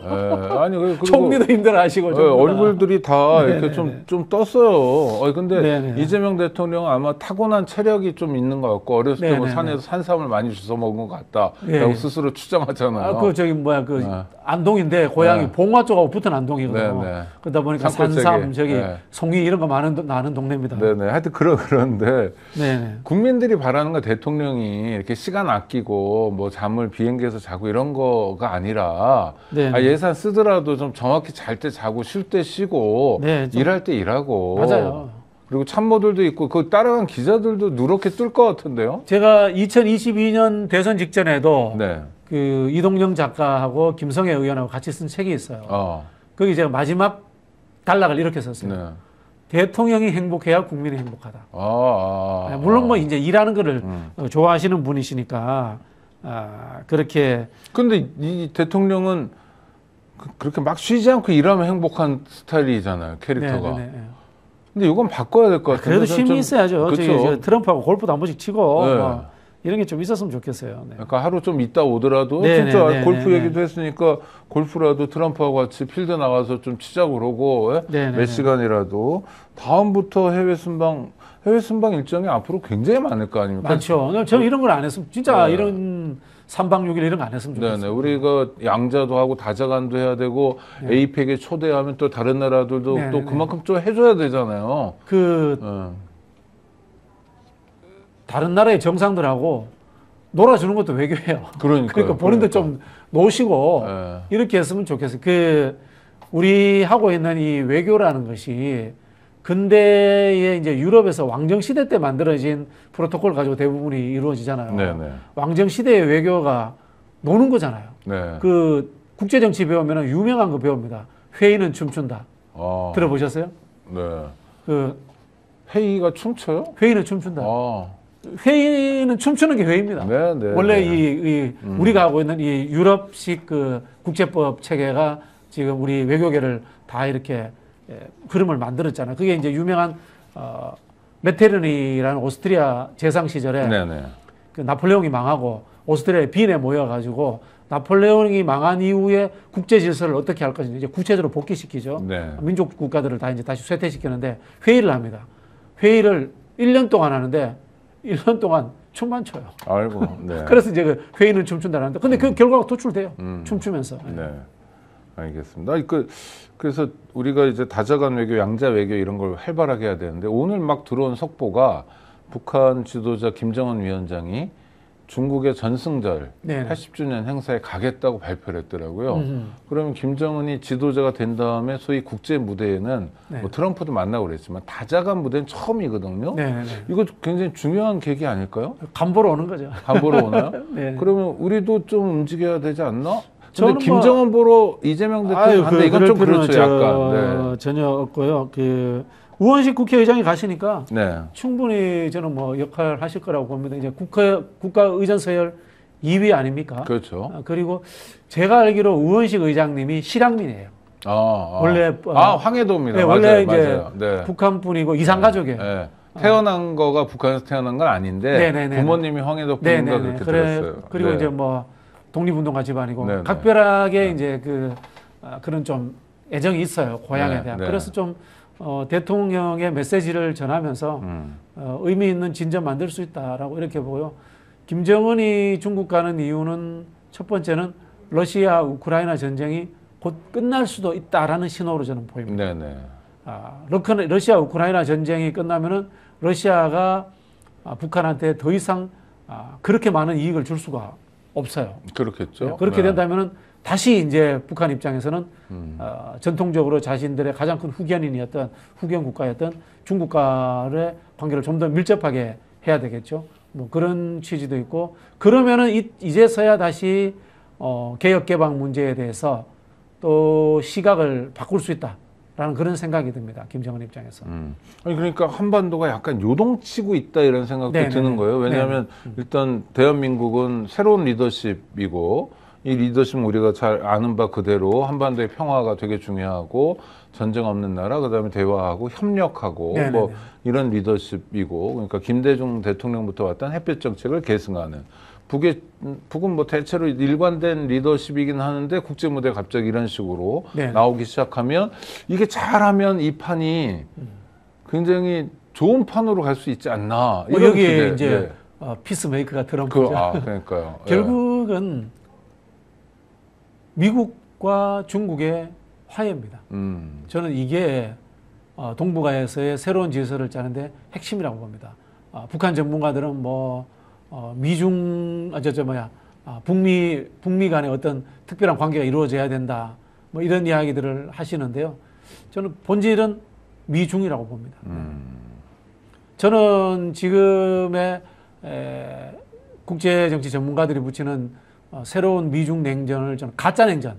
아니 그리고 총리도 힘들어하시고 얼굴들이 다 이렇게 네네네. 좀 떴어요. 근데 네네. 이재명 대통령은 아마 타고난 체력이 좀 있는 것 같고 어렸을 때 뭐 네네네. 산에서 산삼을 많이 주워 먹은 것 같다라고 네. 스스로 추정하잖아요. 그 저기 뭐야 그 안동인데 고향이 네. 봉화 쪽하고 붙은 안동이거든요. 네네. 그러다 보니까 산골짜기. 산삼 저기 네. 송이 이런 거 나는 동네입니다. 네네. 하여튼 그런데 네네. 국민들이 바라는 건 대통령이 이렇게 시간 아끼고 뭐 잠을 비행기에서 자고 이런 거가 아니라 네네. 예산 쓰더라도 좀 정확히 잘 때 자고 쉴 때 쉬고 네, 좀- 일할 때 일하고 맞아요. 그리고 참모들도 있고 그 따라간 기자들도 누렇게 뜰 것 같은데요. 제가 2022년 대선 직전에도 네. 그 이동영 작가하고 김성애 의원하고 같이 쓴 책이 있어요. 거기 제가 마지막 단락을 이렇게 썼어요. 네. 대통령이 행복해야 국민이 행복하다. 물론 뭐 이제 일하는 거를 좋아하시는 분이시니까 그렇게. 근데 이 대통령은 그렇게 막 쉬지 않고 일하면 행복한 스타일이잖아요, 캐릭터가. 네네네. 근데 이건 바꿔야 될 것 같아요. 그래도 쉼이 있어야죠. 그렇죠. 트럼프하고 골프도 한 번씩 치고 네. 뭐 이런 게 좀 있었으면 좋겠어요. 네. 그러니까 하루 좀 있다 오더라도 네, 진짜 네, 네, 골프 네, 얘기도 했으니까 골프라도 트럼프하고 같이 필드 나가서 좀 치자고 그러고 네, 네, 몇 시간이라도 다음부터 해외 순방 일정이 앞으로 굉장히 많을 거 아닙니까? 많죠. 저는 이런 걸 안 했으면 진짜 네. 이런 3박 6일 이런 거 안 했으면 좋겠어요. 네네. 우리가 양자도 하고 다자간도 해야 되고 에이펙에 초대하면 또 다른 나라들도 네, 또 네, 그만큼 좀 해줘야 되잖아요. 다른 나라의 정상들하고 놀아주는 것도 외교예요. 그러니까 본인도 좀 노시고 네. 이렇게 했으면 좋겠어요. 우리 하고 있는 이 외교라는 것이 근대에 이제 유럽에서 왕정 시대 때 만들어진 프로토콜 가지고 대부분이 이루어지잖아요. 네네. 왕정 시대의 외교가 노는 거잖아요. 네. 국제 정치 배우면 유명한 거 배웁니다. 회의는 춤춘다. 들어보셨어요? 네. 회의가 춤춰요? 회의는 춤춘다. 회의는 춤추는 게 회의입니다. 네. 원래 우리가 하고 있는 이 유럽식 국제법 체계가 지금 우리 외교계를 다 이렇게 흐름을 만들었잖아요. 그게 이제 유명한 메테르니라는 오스트리아 제상 시절에 네네. 그 나폴레옹이 망하고 오스트리아의 빈에 모여가지고 나폴레옹이 망한 이후에 국제 질서를 어떻게 할 것인지 이제 구체적으로 복귀시키죠. 네. 민족 국가들을 다 이제 다시 쇠퇴시키는데 회의를 합니다. 회의를 1년 동안 하는데 1년 동안 춤만 춰요. 아이고. 네. 그래서 이제 그 회의는 춤춘다는데 근데 그 결과가 도출돼요. 춤추면서. 네. 알겠습니다. 그래서 우리가 이제 다자간 외교, 양자 외교 이런 걸 활발하게 해야 되는데 오늘 막 들어온 속보가 북한 지도자 김정은 위원장이 중국의 전승절 네네. 80주년 행사에 가겠다고 발표를 했더라고요. 그러면 김정은이 지도자가 된 다음에 소위 국제 무대에는 네. 뭐 트럼프도 만나고 그랬지만 다자간 무대는 처음이거든요. 네네. 이거 굉장히 중요한 계기 아닐까요? 간보러 오는 거죠. 간보러 오나요? 네. 그러면 우리도 좀 움직여야 되지 않나? 저는 근데 김정은 보러 이재명 대통령 간다 이건 좀 그렇죠, 약간. 전혀 없고요. 우원식 국회의장이 가시니까 네. 충분히 저는 뭐 역할 하실 거라고 봅니다. 이제 국가의전 서열 2위 아닙니까? 그렇죠. 그리고 제가 알기로 우원식 의장님이 실향민이에요. 원래 황해도입니다. 네, 맞아요, 원래 맞아요. 이제 네. 북한 분이고 이산 가족이에요. 네. 태어난 거가 북한에서 태어난 건 아닌데 네네네. 부모님이 황해도 분인가 그렇게 들었어요. 그리고 네. 이제 뭐 독립운동가 집안이고 네네. 각별하게 이제 그런 좀 애정이 있어요, 고향에 네, 대한. 네. 그래서 좀 대통령의 메시지를 전하면서 의미 있는 진전 만들 수 있다라고 이렇게 보고요. 김정은이 중국 가는 이유는 첫 번째는 러시아 우크라이나 전쟁이 곧 끝날 수도 있다라는 신호로 저는 보입니다. 네네. 러시아 우크라이나 전쟁이 끝나면은 러시아가 북한한테 더 이상 그렇게 많은 이익을 줄 수가 없어요. 그렇겠죠. 그렇게 네. 된다면은 다시 이제 북한 입장에서는 전통적으로 자신들의 가장 큰 후견 국가였던 중국과의 관계를 좀 더 밀접하게 해야 되겠죠. 뭐 그런 취지도 있고 그러면은 이제서야 다시 개혁 개방 문제에 대해서 또 시각을 바꿀 수 있다라는 그런 생각이 듭니다. 김정은 입장에서. 아니 그러니까 한반도가 약간 요동치고 있다 이런 생각도 네네네. 드는 거예요. 왜냐하면 일단 대한민국은 새로운 리더십이고 이 리더십은 우리가 잘 아는 바 그대로 한반도의 평화가 되게 중요하고 전쟁 없는 나라, 그다음에 대화하고 협력하고 네네네. 뭐 이런 리더십이고 그러니까 김대중 대통령부터 왔던 햇볕 정책을 계승하는 북은 뭐 대체로 일관된 리더십이긴 하는데 국제 무대 갑자기 이런 식으로 네. 나오기 시작하면 이게 잘하면 이 판이 굉장히 좋은 판으로 갈 수 있지 않나. 뭐 이런 여기에 기대. 이제 네. 피스메이커가 트럼프죠. 그러니까요. 결국은 미국과 중국의 화해입니다. 저는 이게 동북아에서의 새로운 질서를 짜는데 핵심이라고 봅니다. 북한 전문가들은 북미 간의 어떤 특별한 관계가 이루어져야 된다. 뭐 이런 이야기들을 하시는데요. 저는 본질은 미중이라고 봅니다. 저는 지금의 국제정치 전문가들이 붙이는 새로운 미중 냉전을 저는 가짜 냉전.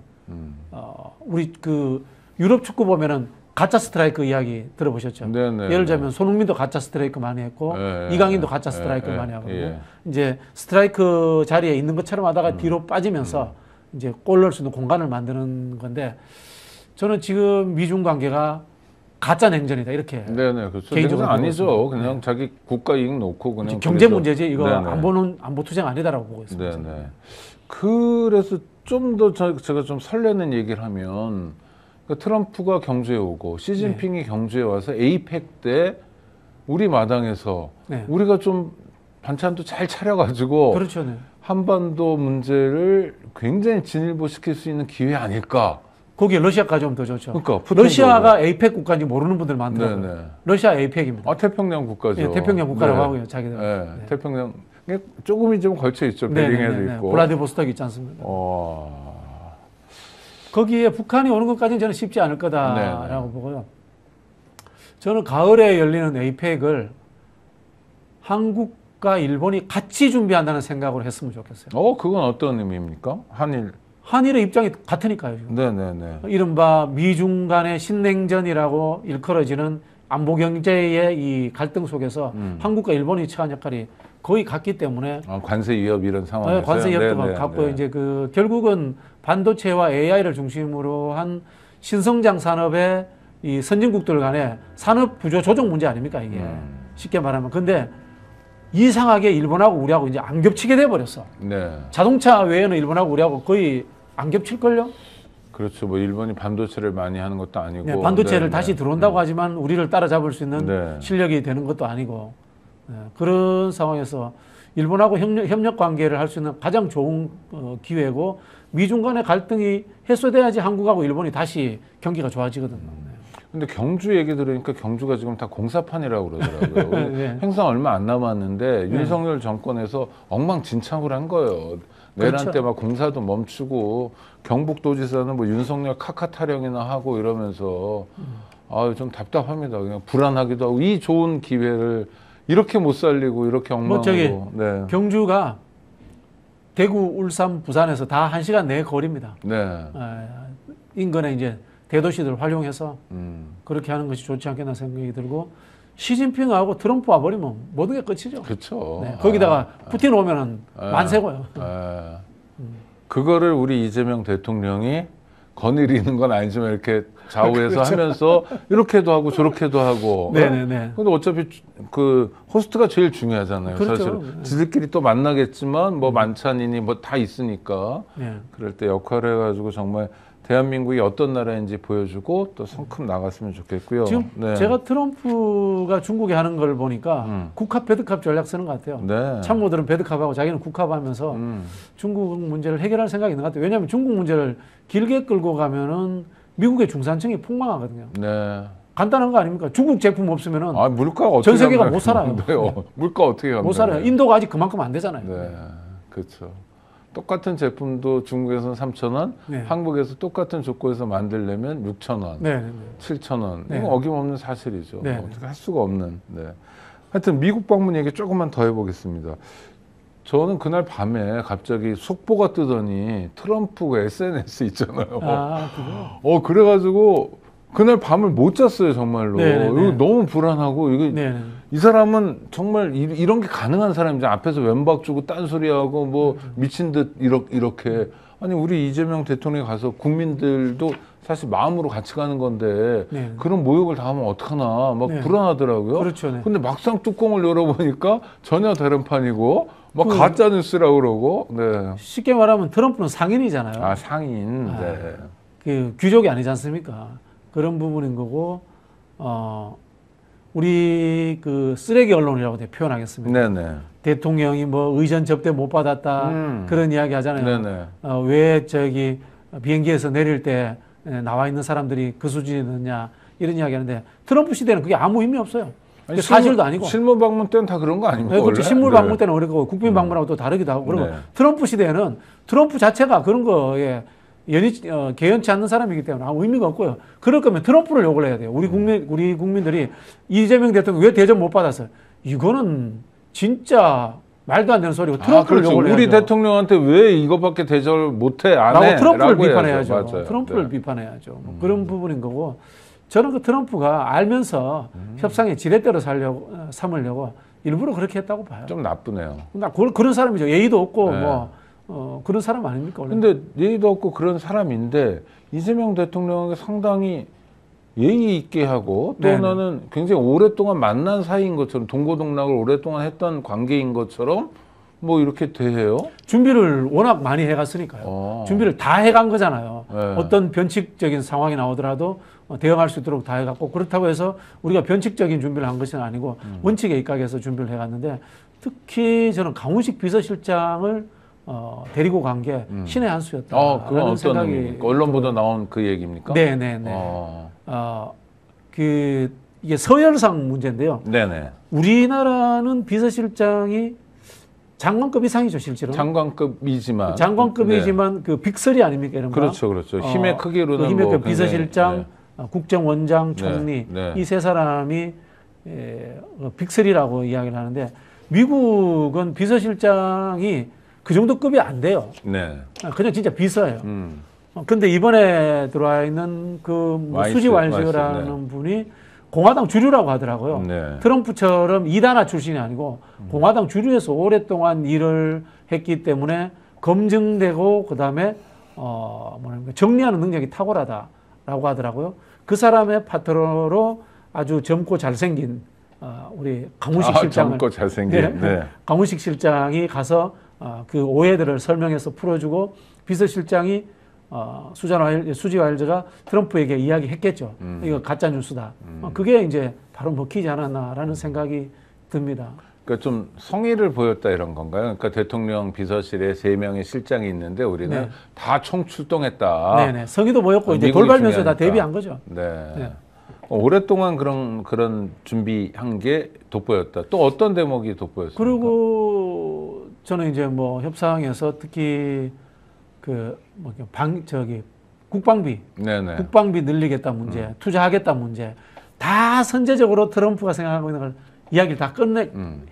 우리 그 유럽 축구 보면은 가짜 스트라이크 이야기 들어보셨죠? 네네. 예를 들자면 손흥민도 가짜 스트라이크 많이 했고 네, 이강인도 가짜 스트라이크 많이 하고 이제 스트라이크 자리에 있는 것처럼 하다가 뒤로 빠지면서 이제 골 넣을 수 있는 공간을 만드는 건데 저는 지금 미중 관계가 가짜 냉전이다 이렇게 네네. 그렇죠. 개인적으로 냉전 아니죠. 보고 그냥 네. 자기 국가 이익 놓고 그냥 경제 그래서- 문제지 이거 네네. 안보 투쟁 아니다라고 보고 있습니다. 네네. 그래서 좀 더 제가 좀 설레는 얘기를 하면 그러니까 트럼프가 경주에 오고 시진핑이 경주에 와서 에이펙 때 우리 마당에서 네. 우리가 좀 반찬도 잘 차려가지고 그렇죠. 네. 한반도 문제를 굉장히 진일보시킬 수 있는 기회 아닐까. 거기에 러시아까지 오면 더 좋죠. 그러니까 푸틴도 러시아가 에이펙 국가인지 모르는 분들 많더라고요. 네네. 러시아 에이펙입니다. 태평양 국가죠. 예, 태평양 국가라고 네. 하고요, 자기들. 네. 네. 태평양 조금이 좀 걸쳐 있죠. 베링해도 있고. 블라디보스톡 있지 않습니까? 거기에 북한이 오는 것까지는 저는 쉽지 않을 거다라고 보고요. 저는 가을에 열리는 에이펙을 한국과 일본이 같이 준비한다는 생각으로 했으면 좋겠어요. 그건 어떤 의미입니까? 한일의 입장이 같으니까요. 지금. 네네네. 이른바 미중 간의 신냉전이라고 일컬어지는 안보 경제의 이 갈등 속에서 한국과 일본이 처한 역할이 거의 같기 때문에 관세 위협 이런 상황에서 관세 위협도 갖고 이제 그 결국은 반도체와 AI를 중심으로 한 신성장 산업의 이 선진국들 간의 산업 구조 조정 문제 아닙니까 이게 쉽게 말하면. 근데 이상하게 일본하고 우리하고 이제 안 겹치게 돼 버렸어. 네. 자동차 외에는 일본하고 우리하고 거의 안 겹칠걸요? 그렇죠. 뭐 일본이 반도체를 많이 하는 것도 아니고. 네, 반도체를 다시 들어온다고 하지만 우리를 따라잡을 수 있는 네. 실력이 되는 것도 아니고 그런 상황에서 일본하고 협력 관계를 할 수 있는 가장 좋은 기회고 미중 간의 갈등이 해소돼야지 한국하고 일본이 다시 경기가 좋아지거든요. 근데 경주 얘기 들으니까 경주가 지금 다 공사판이라고 그러더라고요. 네. 행사 얼마 안 남았는데 윤석열 정권에서 엉망진창을 한 거예요. 내란 그렇죠. 때 막 공사도 멈추고 경북도지사는 뭐 윤석열 카카 타령이나 하고 이러면서 좀 답답합니다. 그냥 불안하기도 하고 이 좋은 기회를 이렇게 못 살리고 이렇게 엉망으로. 네. 경주가 대구, 울산, 부산에서 다 1시간 내 거리입니다. 네. 인근에 이제 대도시들 활용해서 그렇게 하는 것이 좋지 않겠나 생각이 들고 시진핑하고 트럼프 와버리면 모든 게 끝이죠. 그렇죠. 네, 거기다가 푸틴 오면은 만세고요. 그거를 우리 이재명 대통령이 거느리는 건 아니지만 이렇게 좌우해서 그렇죠. 하면서 이렇게도 하고 저렇게도 하고. 네네네. 근데 어차피 그 호스트가 제일 중요하잖아요. 그렇죠. 사실 지들끼리 또 만나겠지만 뭐 만찬이니 뭐 다 있으니까. 네. 그럴 때 역할을 해가지고 정말 대한민국이 어떤 나라인지 보여주고 또 성큼 나갔으면 좋겠고요. 지금 네. 제가 트럼프가 중국에 하는 걸 보니까 국합 배드캅 전략 쓰는 것 같아요. 네. 참모들은 배드캅하고 자기는 국합하면서 중국 문제를 해결할 생각이 있는 것 같아요. 왜냐하면 중국 문제를 길게 끌고 가면은 미국의 중산층이 폭망하거든요. 네. 간단한 거 아닙니까? 중국 제품 없으면은 물가가 어떻게 전 세계가 감당해요? 못 살아요. 네. 물가 어떻게 감당해요? 못 살아요. 인도가 아직 그만큼 안 되잖아요. 네, 그렇죠. 똑같은 제품도 중국에서는 3,000원, 네. 한국에서 똑같은 조건에서 만들려면 6,000원, 네, 네, 네. 7,000원. 네. 이건 어김없는 사실이죠. 네. 어떻게 할 수가 없는. 네. 하여튼 미국 방문 얘기 조금만 더 해보겠습니다. 저는 그날 밤에 갑자기 속보가 뜨더니 트럼프가 SNS 있잖아요. 아, 그거. 그래가지고 그날 밤을 못 잤어요, 정말로. 네네네. 이거 너무 불안하고, 네네. 이 사람은 정말 이런 게 가능한 사람이죠. 앞에서 왼박 주고 딴소리하고 뭐 미친 듯 이렇게. 아니, 우리 이재명 대통령이 가서 국민들도 사실 마음으로 같이 가는 건데 네. 그런 모욕을 당하면 어떡하나 막 네. 불안하더라고요. 그렇죠. 네. 근데 막상 뚜껑을 열어보니까 전혀 다른 판이고 막 가짜 뉴스라고 그러고. 네. 쉽게 말하면 트럼프는 상인이잖아요. 아, 상인. 네. 그 귀족이 아니지 않습니까? 그런 부분인 거고, 우리 그 쓰레기 언론이라고 표현하겠습니다. 네네. 대통령이 뭐 의전 접대 못 받았다 그런 이야기 하잖아요. 네네. 왜 저기 비행기에서 내릴 때 나와 있는 사람들이 그 수준이느냐 이런 이야기 하는데 트럼프 시대는 그게 아무 의미 없어요. 아니, 사실도 아니고. 실무 방문 때는 다 그런 거 아닙니까? 네, 그렇죠. 원래? 신물 네. 방문 때는 그렇고 국빈 방문하고 또 다르기도 하고 그리고 네. 트럼프 시대에는 트럼프 자체가 그런 거에 개연치 않는 사람이기 때문에 아무 의미가 없고요. 그럴 거면 트럼프를 욕을 해야 돼요. 우리 국민들이 이재명 대통령 왜 대접 못 받았어요? 이거는 진짜 말도 안 되는 소리고 트럼프를 그렇죠. 욕을 해야죠. 우리 대통령한테 왜 이거밖에 대접을 못해 안 해? 라고 트럼프를 라고 비판해야죠. 해야죠. 맞아요. 트럼프를 네. 비판해야죠. 뭐 그런 부분인 거고 저는 그 트럼프가 알면서 협상의 지렛대로 삼으려고 일부러 그렇게 했다고 봐요. 좀 나쁘네요. 나 그런 사람이죠. 예의도 없고 네. 그런 사람 아닙니까? 원래? 근데 예의도 없고 그런 사람인데 이재명 대통령이 상당히 예의 있게 하고 또 네네. 하나는 굉장히 오랫동안 만난 사이인 것처럼 동고동락을 오랫동안 했던 관계인 것처럼 뭐 이렇게 대해요. 준비를 워낙 많이 해갔으니까요. 준비를 다 해간 거잖아요. 네. 어떤 변칙적인 상황이 나오더라도 대응할 수 있도록 다 해갔고 그렇다고 해서 우리가 변칙적인 준비를 한 것은 아니고 원칙에 입각해서 준비를 해갔는데 특히 저는 강훈식 비서실장을 데리고 간 게 신의 한 수였다. 그건 어떤 생각이 의미입니까? 언론 보도 나온 그 얘기입니까? 네네네. 이게 서열상 문제인데요. 네네. 우리나라는 비서실장이 장관급 이상이죠, 실제로. 장관급이지만. 장관급이지만 그 빅3 아닙니까, 이런 거? 그렇죠, 그렇죠. 힘의 크기로는 그 힘의 뭐 비서실장, 국정원장, 총리 네. 이 세 사람이 빅3라고 이야기를 하는데 미국은 비서실장이 그 정도 급이 안 돼요. 네. 그냥 진짜 비서예요. 근데 이번에 들어와 있는 수지 왈즈라는 분이 공화당 주류라고 하더라고요. 네. 트럼프처럼 이단아 출신이 아니고 공화당 주류에서 오랫동안 일을 했기 때문에 검증되고 그다음에 정리하는 능력이 탁월하다라고 하더라고요. 그 사람의 파트너로 아주 젊고 잘생긴 우리 강훈식 실장을 젊고 잘생긴. 네. 강훈식 실장이 가서 그 오해들을 설명해서 풀어주고 비서실장이 수지 와일드가 트럼프에게 이야기했겠죠. 이거 가짜 뉴스다. 그게 이제 바로 먹히지 않았나라는 생각이 듭니다. 그러니까 좀 성의를 보였다 이런 건가요? 그러니까 대통령 비서실에 3명의 실장이 있는데 우리는 네. 다 총출동했다. 네네. 성의도 보였고 이제 미국이 돌발 변수에 다 중요하니까. 대비한 거죠. 네. 네. 오랫동안 그런 준비한 게 돋보였다. 또 어떤 대목이 돋보였습니까? 그리고 저는 이제 뭐 협상에서 특히 국방비, 네네. 국방비 늘리겠다 문제, 투자하겠다 문제, 다 선제적으로 트럼프가 생각하고 있는 걸 이야기를 다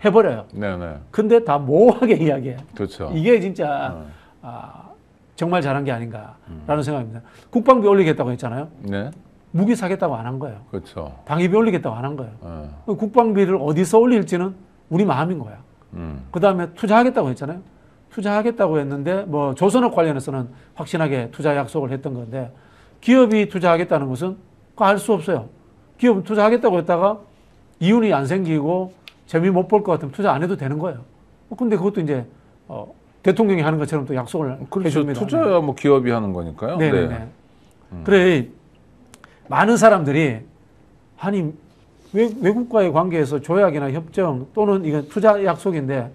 해버려요. 네네. 근데 다 모호하게 이야기해요. 그렇죠. 이게 진짜 정말 잘한 게 아닌가라는 생각입니다. 국방비 올리겠다고 했잖아요. 네. 무기 사겠다고 안 한 거예요. 그렇죠. 방위비 올리겠다고 안 한 거예요. 국방비를 어디서 올릴지는 우리 마음인 거야. 그 다음에 투자하겠다고 했잖아요. 투자하겠다고 했는데 뭐 조선업 관련해서는 확실하게 투자 약속을 했던 건데 기업이 투자하겠다는 것은 알 수 없어요. 기업은 투자하겠다고 했다가 이윤이 안 생기고 재미 못 볼 것 같으면 투자 안 해도 되는 거예요. 근데 그것도 이제 대통령이 하는 것처럼 또 약속을 그렇죠. 해줍니다. 투자야 뭐 기업이 하는 거니까요. 네네네. 네. 그래 많은 사람들이 아니 외국과의 관계에서 조약이나 협정 또는 이건 투자 약속인데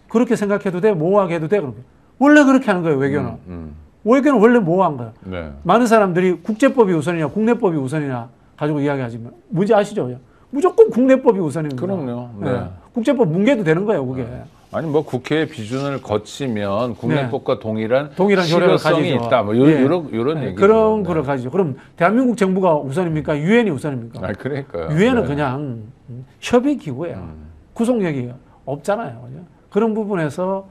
그렇게 생각해도 돼? 모호하게 해도 돼? 그러면 원래 그렇게 하는 거예요, 외교는. 외교는 원래 모호한 거예요. 네. 많은 사람들이 국제법이 우선이냐 국내법이 우선이냐 가지고 이야기하지만 뭔지 아시죠? 무조건 국내법이 우선입니다. 그럼요. 네. 네. 국제법 뭉개도 되는 거예요, 그게. 아니 뭐 국회의 비준을 거치면 국내법과 동일한 효력을 실효성이 가지죠. 있다. 뭐 네. 이런 얘기죠. 그런 거를 가지죠. 그럼 대한민국 정부가 우선입니까? 유엔이 우선입니까? 그러니까요. 유엔은 네. 그냥 협의 기구예요. 구속력이 없잖아요. 그죠? 그런 부분에서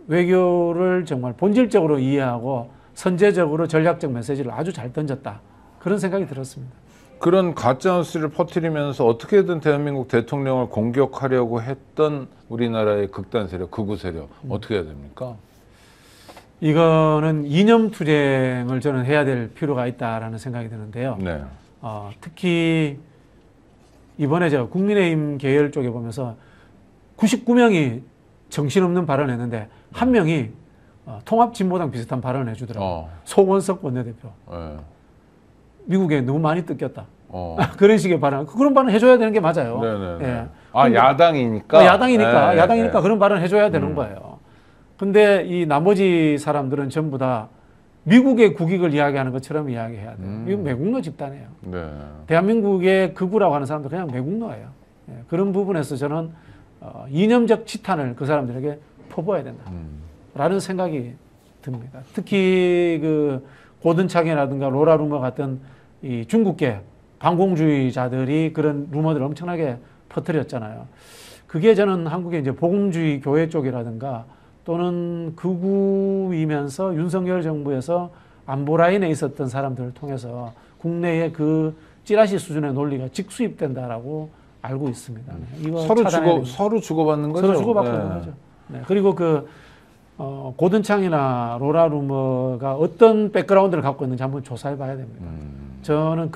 외교를 정말 본질적으로 이해하고 선제적으로 전략적 메시지를 아주 잘 던졌다. 그런 생각이 들었습니다. 그런 가짜뉴스를 퍼뜨리면서 어떻게든 대한민국 대통령을 공격하려고 했던 우리나라의 극단 세력, 극우 세력 어떻게 해야 됩니까? 이거는 이념 투쟁을 저는 해야 될 필요가 있다라는 생각이 드는데요. 네. 특히 이번에 제가 국민의힘 계열 쪽에 보면서 99명이 정신없는 발언을 했는데 한 명이 통합진보당 비슷한 발언을 해주더라고요. 송원석 원내대표. 네. 미국에 너무 많이 뜯겼다. 그런 식의 발언. 그런 발언 해줘야 되는 게 맞아요. 네네네. 예. 야당이니까? 야당이니까 그런 발언 해줘야 되는 거예요. 근데 이 나머지 사람들은 전부 다 미국의 국익을 이야기하는 것처럼 이야기해야 돼요. 이건 매국노 집단이에요. 네. 대한민국의 극우라고 하는 사람들 그냥 매국노예요. 예. 그런 부분에서 저는 이념적 치탄을 그 사람들에게 퍼부어야 된다. 라는 생각이 듭니다. 특히 그 고든창이라든가 로라루머 같은 이 중국계 반공주의자들이 그런 루머들을 엄청나게 퍼뜨렸잖아요. 그게 저는 한국의 이제 복음주의 교회 쪽이라든가 또는 극우이면서 윤석열 정부에서 안보 라인에 있었던 사람들을 통해서 국내에 그 찌라시 수준의 논리가 직수입된다라고 알고 있습니다. 이거 서로 주고받는 거죠? 서로 주고받는 거죠. 네. 그리고 고든창이나 로라루머가 어떤 백그라운드를 갖고 있는지 한번 조사해 봐야 됩니다. 저는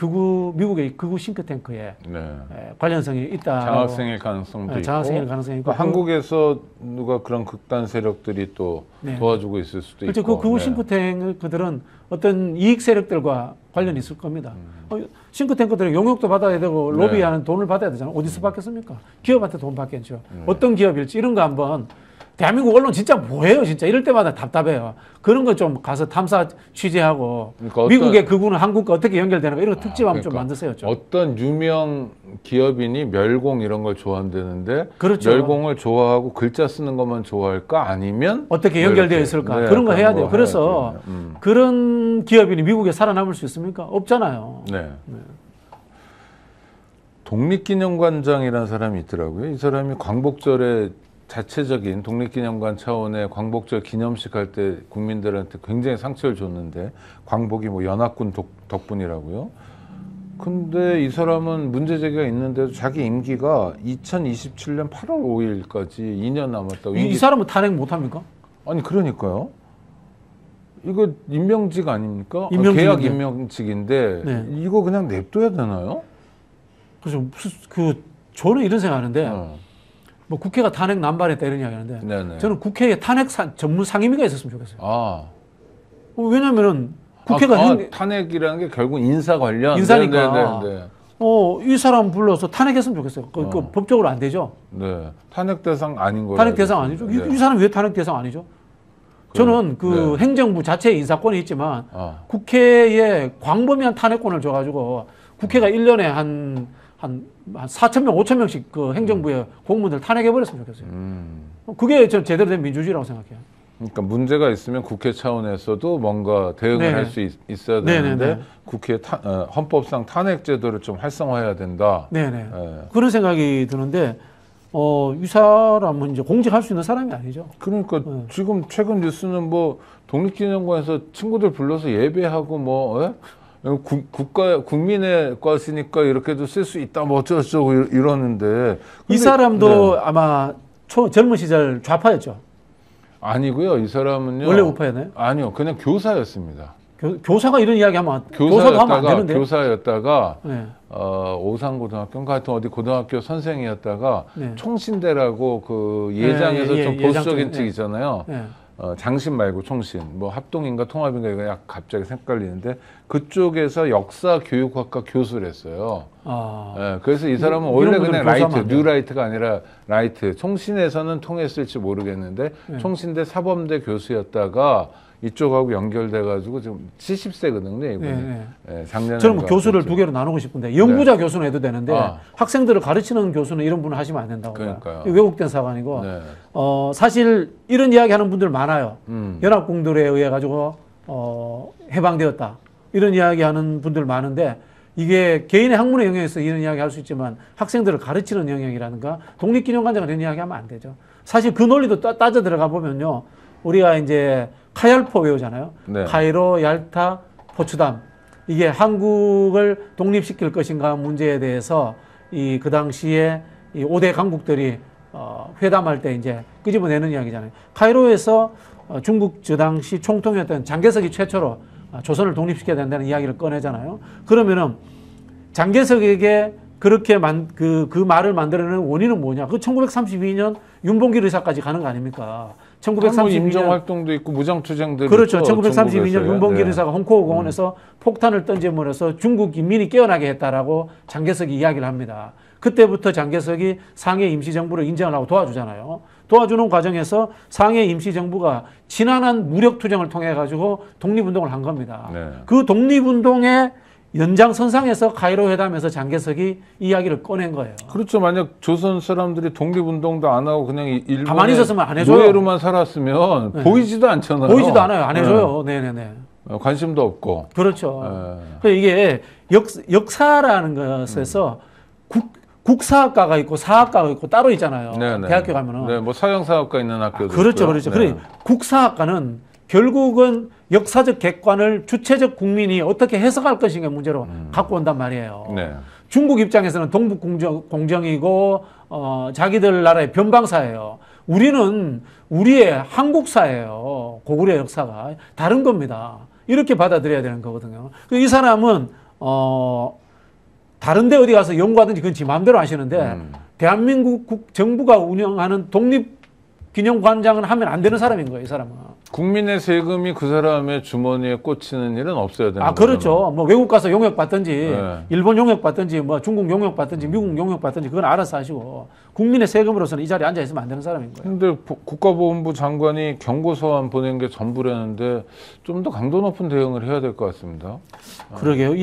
미국의 극우 싱크탱크에 관련성이 있다. 장학생일 가능성도 있고. 장학생일 가능성이 있고. 한국에서 누가 그런 극단 세력들이 또 도와주고 있을 수도 그렇죠. 있고. 그 극우 싱크탱크들은 어떤 이익 세력들과 관련이 있을 겁니다. 싱크탱크들은 용역도 받아야 되고 로비하는 돈을 받아야 되잖아요. 어디서 받겠습니까? 기업한테 돈 받겠죠. 어떤 기업일지 이런 거 한번 대한민국 언론 진짜 뭐예요, 진짜. 이럴 때마다 답답해요. 그런 거 좀 가서 탐사 취재하고 그러니까 미국의 극우는 한국과 어떻게 연결되는가 이런 거 특집 한번 좀 만드세요. 좀. 어떤 유명 기업인이 멸공 이런 걸 좋아한다는데 그렇죠. 멸공을 좋아하고 글자 쓰는 것만 좋아할까? 아니면 어떻게 연결되어 있을까? 그런 거 해야 돼요. 그래서 그런 기업인이 미국에 살아남을 수 있습니까? 없잖아요. 네. 독립기념관장이라는 사람이 있더라고요. 이 사람이 광복절에 자체적인 독립기념관 차원의 광복절 기념식 할 때 국민들한테 굉장히 상처를 줬는데 광복이 뭐 연합군 덕분이라고요. 근데 이 사람은 문제 제기가 있는데도 자기 임기가 2027년 8월 5일까지 2년 남았다고. 이 사람은 탄핵 못 합니까? 아니 그러니까요. 이거 임명직 아닙니까? 임명직인데. 계약 임명직인데 이거 그냥 냅둬야 되나요? 그래서 저는 이런 생각하는데 뭐 국회가 탄핵 남발했다 이런 이야기 하는데 저는 국회에 탄핵 전문 상임위가 있었으면 좋겠어요. 왜냐면은 국회가 탄핵이라는 게 결국 인사 관련 인사니까 이 사람 불러서 탄핵했으면 좋겠어요. 그 법적으로 안 되죠. 네. 탄핵 대상 아닌 거예요. 탄핵 대상 아니죠. 이 사람 왜 탄핵 대상 아니죠? 저는 행정부 자체의 인사권이 있지만 국회에 광범위한 탄핵권을 줘가지고 국회가 1년에 한 4,000명, 5,000명씩 그 행정부의 공무원들 탄핵해버렸으면 좋겠어요. 그게 전 제대로 된 민주주의라고 생각해요. 그러니까 문제가 있으면 국회 차원에서도 뭔가 대응을 할 수 있어야 되는데 국회 헌법상 탄핵 제도를 좀 활성화해야 된다. 그런 생각이 드는데 이 사람은 이제 공직할 수 있는 사람이 아니죠. 그러니까 지금 최근 뉴스는 뭐 독립기념관에서 친구들 불러서 예배하고 뭐 국민의 것이니까 이렇게도 쓸 수 있다 뭐 어쩌고저쩌고 이러는데 이 사람도 아마 젊은 시절 좌파였죠. 아니고요. 이 사람은요. 원래 우파였나요? 아니요. 그냥 교사였습니다. 교사가 이런 이야기 하면 교사도 하면 안 되는데. 교사였다가 오산고등학교인가 하여튼 어디 고등학교 선생이었다가 총신대라고 그 예장에서 좀 보수적인 측 있잖아요. 장신 말고 총신, 뭐 합동인가 통합인가 이거 약 갑자기 헷갈리는데 그쪽에서 역사 교육학과 교수를 했어요. 그래서 이 사람은 원래 그냥 뉴라이트가 아니라 라이트. 총신에서는 통했을지 모르겠는데 총신대 사범대 교수였다가 이쪽하고 연결돼가지고 지금 70세거든요. 이분이. 작년에. 저는 뭐 교수를 두 개로 나누고 싶은데 연구자 교수는 해도 되는데 학생들을 가르치는 교수는 이런 분은 하시면 안 된다고. 그러니까요. 왜곡된 사관이고 사실 이런 이야기하는 분들 많아요. 연합공들에 의해 가지고 해방되었다 이런 이야기하는 분들 많은데 이게 개인의 학문의 영역에서 이런 이야기 할 수 있지만 학생들을 가르치는 영역이라든가 독립기념관장은 이런 이야기 하면 안 되죠. 사실 그 논리도 따져 들어가 보면요. 우리가 이제 카얄포 외우잖아요. 네. 카이로, 얄타, 포츠담. 이게 한국을 독립시킬 것인가 문제에 대해서 그 당시에 이 5대 강국들이 회담할 때 이제 끄집어내는 이야기잖아요. 카이로에서 중국 저 당시 총통이었던 장개석이 최초로 조선을 독립시켜야 된다는 이야기를 꺼내잖아요. 그러면은 장개석에게 그렇게 그 말을 만들어내는 원인은 뭐냐? 그 1932년 윤봉길 의사까지 가는 거 아닙니까? 1932년 임정 활동도 있고 무장 투쟁도 그렇죠. 있죠, 1932년 윤봉길 네. 의사가 홍콩 공원에서 폭탄을 던짐으로써 중국 인민이 깨어나게 했다라고 장개석이 이야기를 합니다. 그때부터 장개석이 상해 임시정부를 인정을 하고 도와주잖아요. 도와주는 과정에서 상해 임시정부가 지난한 무력투쟁을 통해 가지고 독립운동을 한 겁니다. 네. 그 독립운동의 연장선상에서 카이로 회담에서 장개석이 이야기를 꺼낸 거예요. 그렇죠. 만약 조선 사람들이 독립운동도 안 하고 그냥 일본에 가만히 있었으면 안 해줘요. 노예로만 살았으면 네. 보이지도 않잖아요. 보이지도 않아요. 안 해줘요. 네네네. 관심도 없고. 그렇죠. 이게 역사라는 것에서 국사학과가 있고 사학과가 있고 따로 있잖아요. 네네. 대학교 가면은. 네, 뭐 서양사학과 있는 학교도 그렇죠, 있고요. 그렇죠. 네. 그래 국사학과는 결국은 역사적 객관을 주체적 국민이 어떻게 해석할 것인가 문제로 갖고 온단 말이에요. 네. 중국 입장에서는 동북 공정이고 자기들 나라의 변방사예요. 우리는 우리의 한국사예요. 고구려 역사가 다른 겁니다. 이렇게 받아들여야 되는 거거든요. 이 사람은 다른데 어디 가서 연구하든지 그건 지 마음대로 하시는데 대한민국 정부가 운영하는 독립기념관장은 하면 안 되는 사람인 거예요. 이 사람은. 국민의 세금이 그 사람의 주머니에 꽂히는 일은 없어야 되는 거죠. 그렇죠. 뭐 외국 가서 용역 받든지 네. 일본 용역 받든지 뭐 중국 용역 받든지 미국 용역 받든지 그건 알아서 하시고 국민의 세금으로서는 이 자리에 앉아 있으면 안 되는 사람인 거예요. 근데 국가보훈부 장관이 경고서안 보낸 게 전부라는데 좀 더 강도 높은 대응을 해야 될 것 같습니다. 그러게요.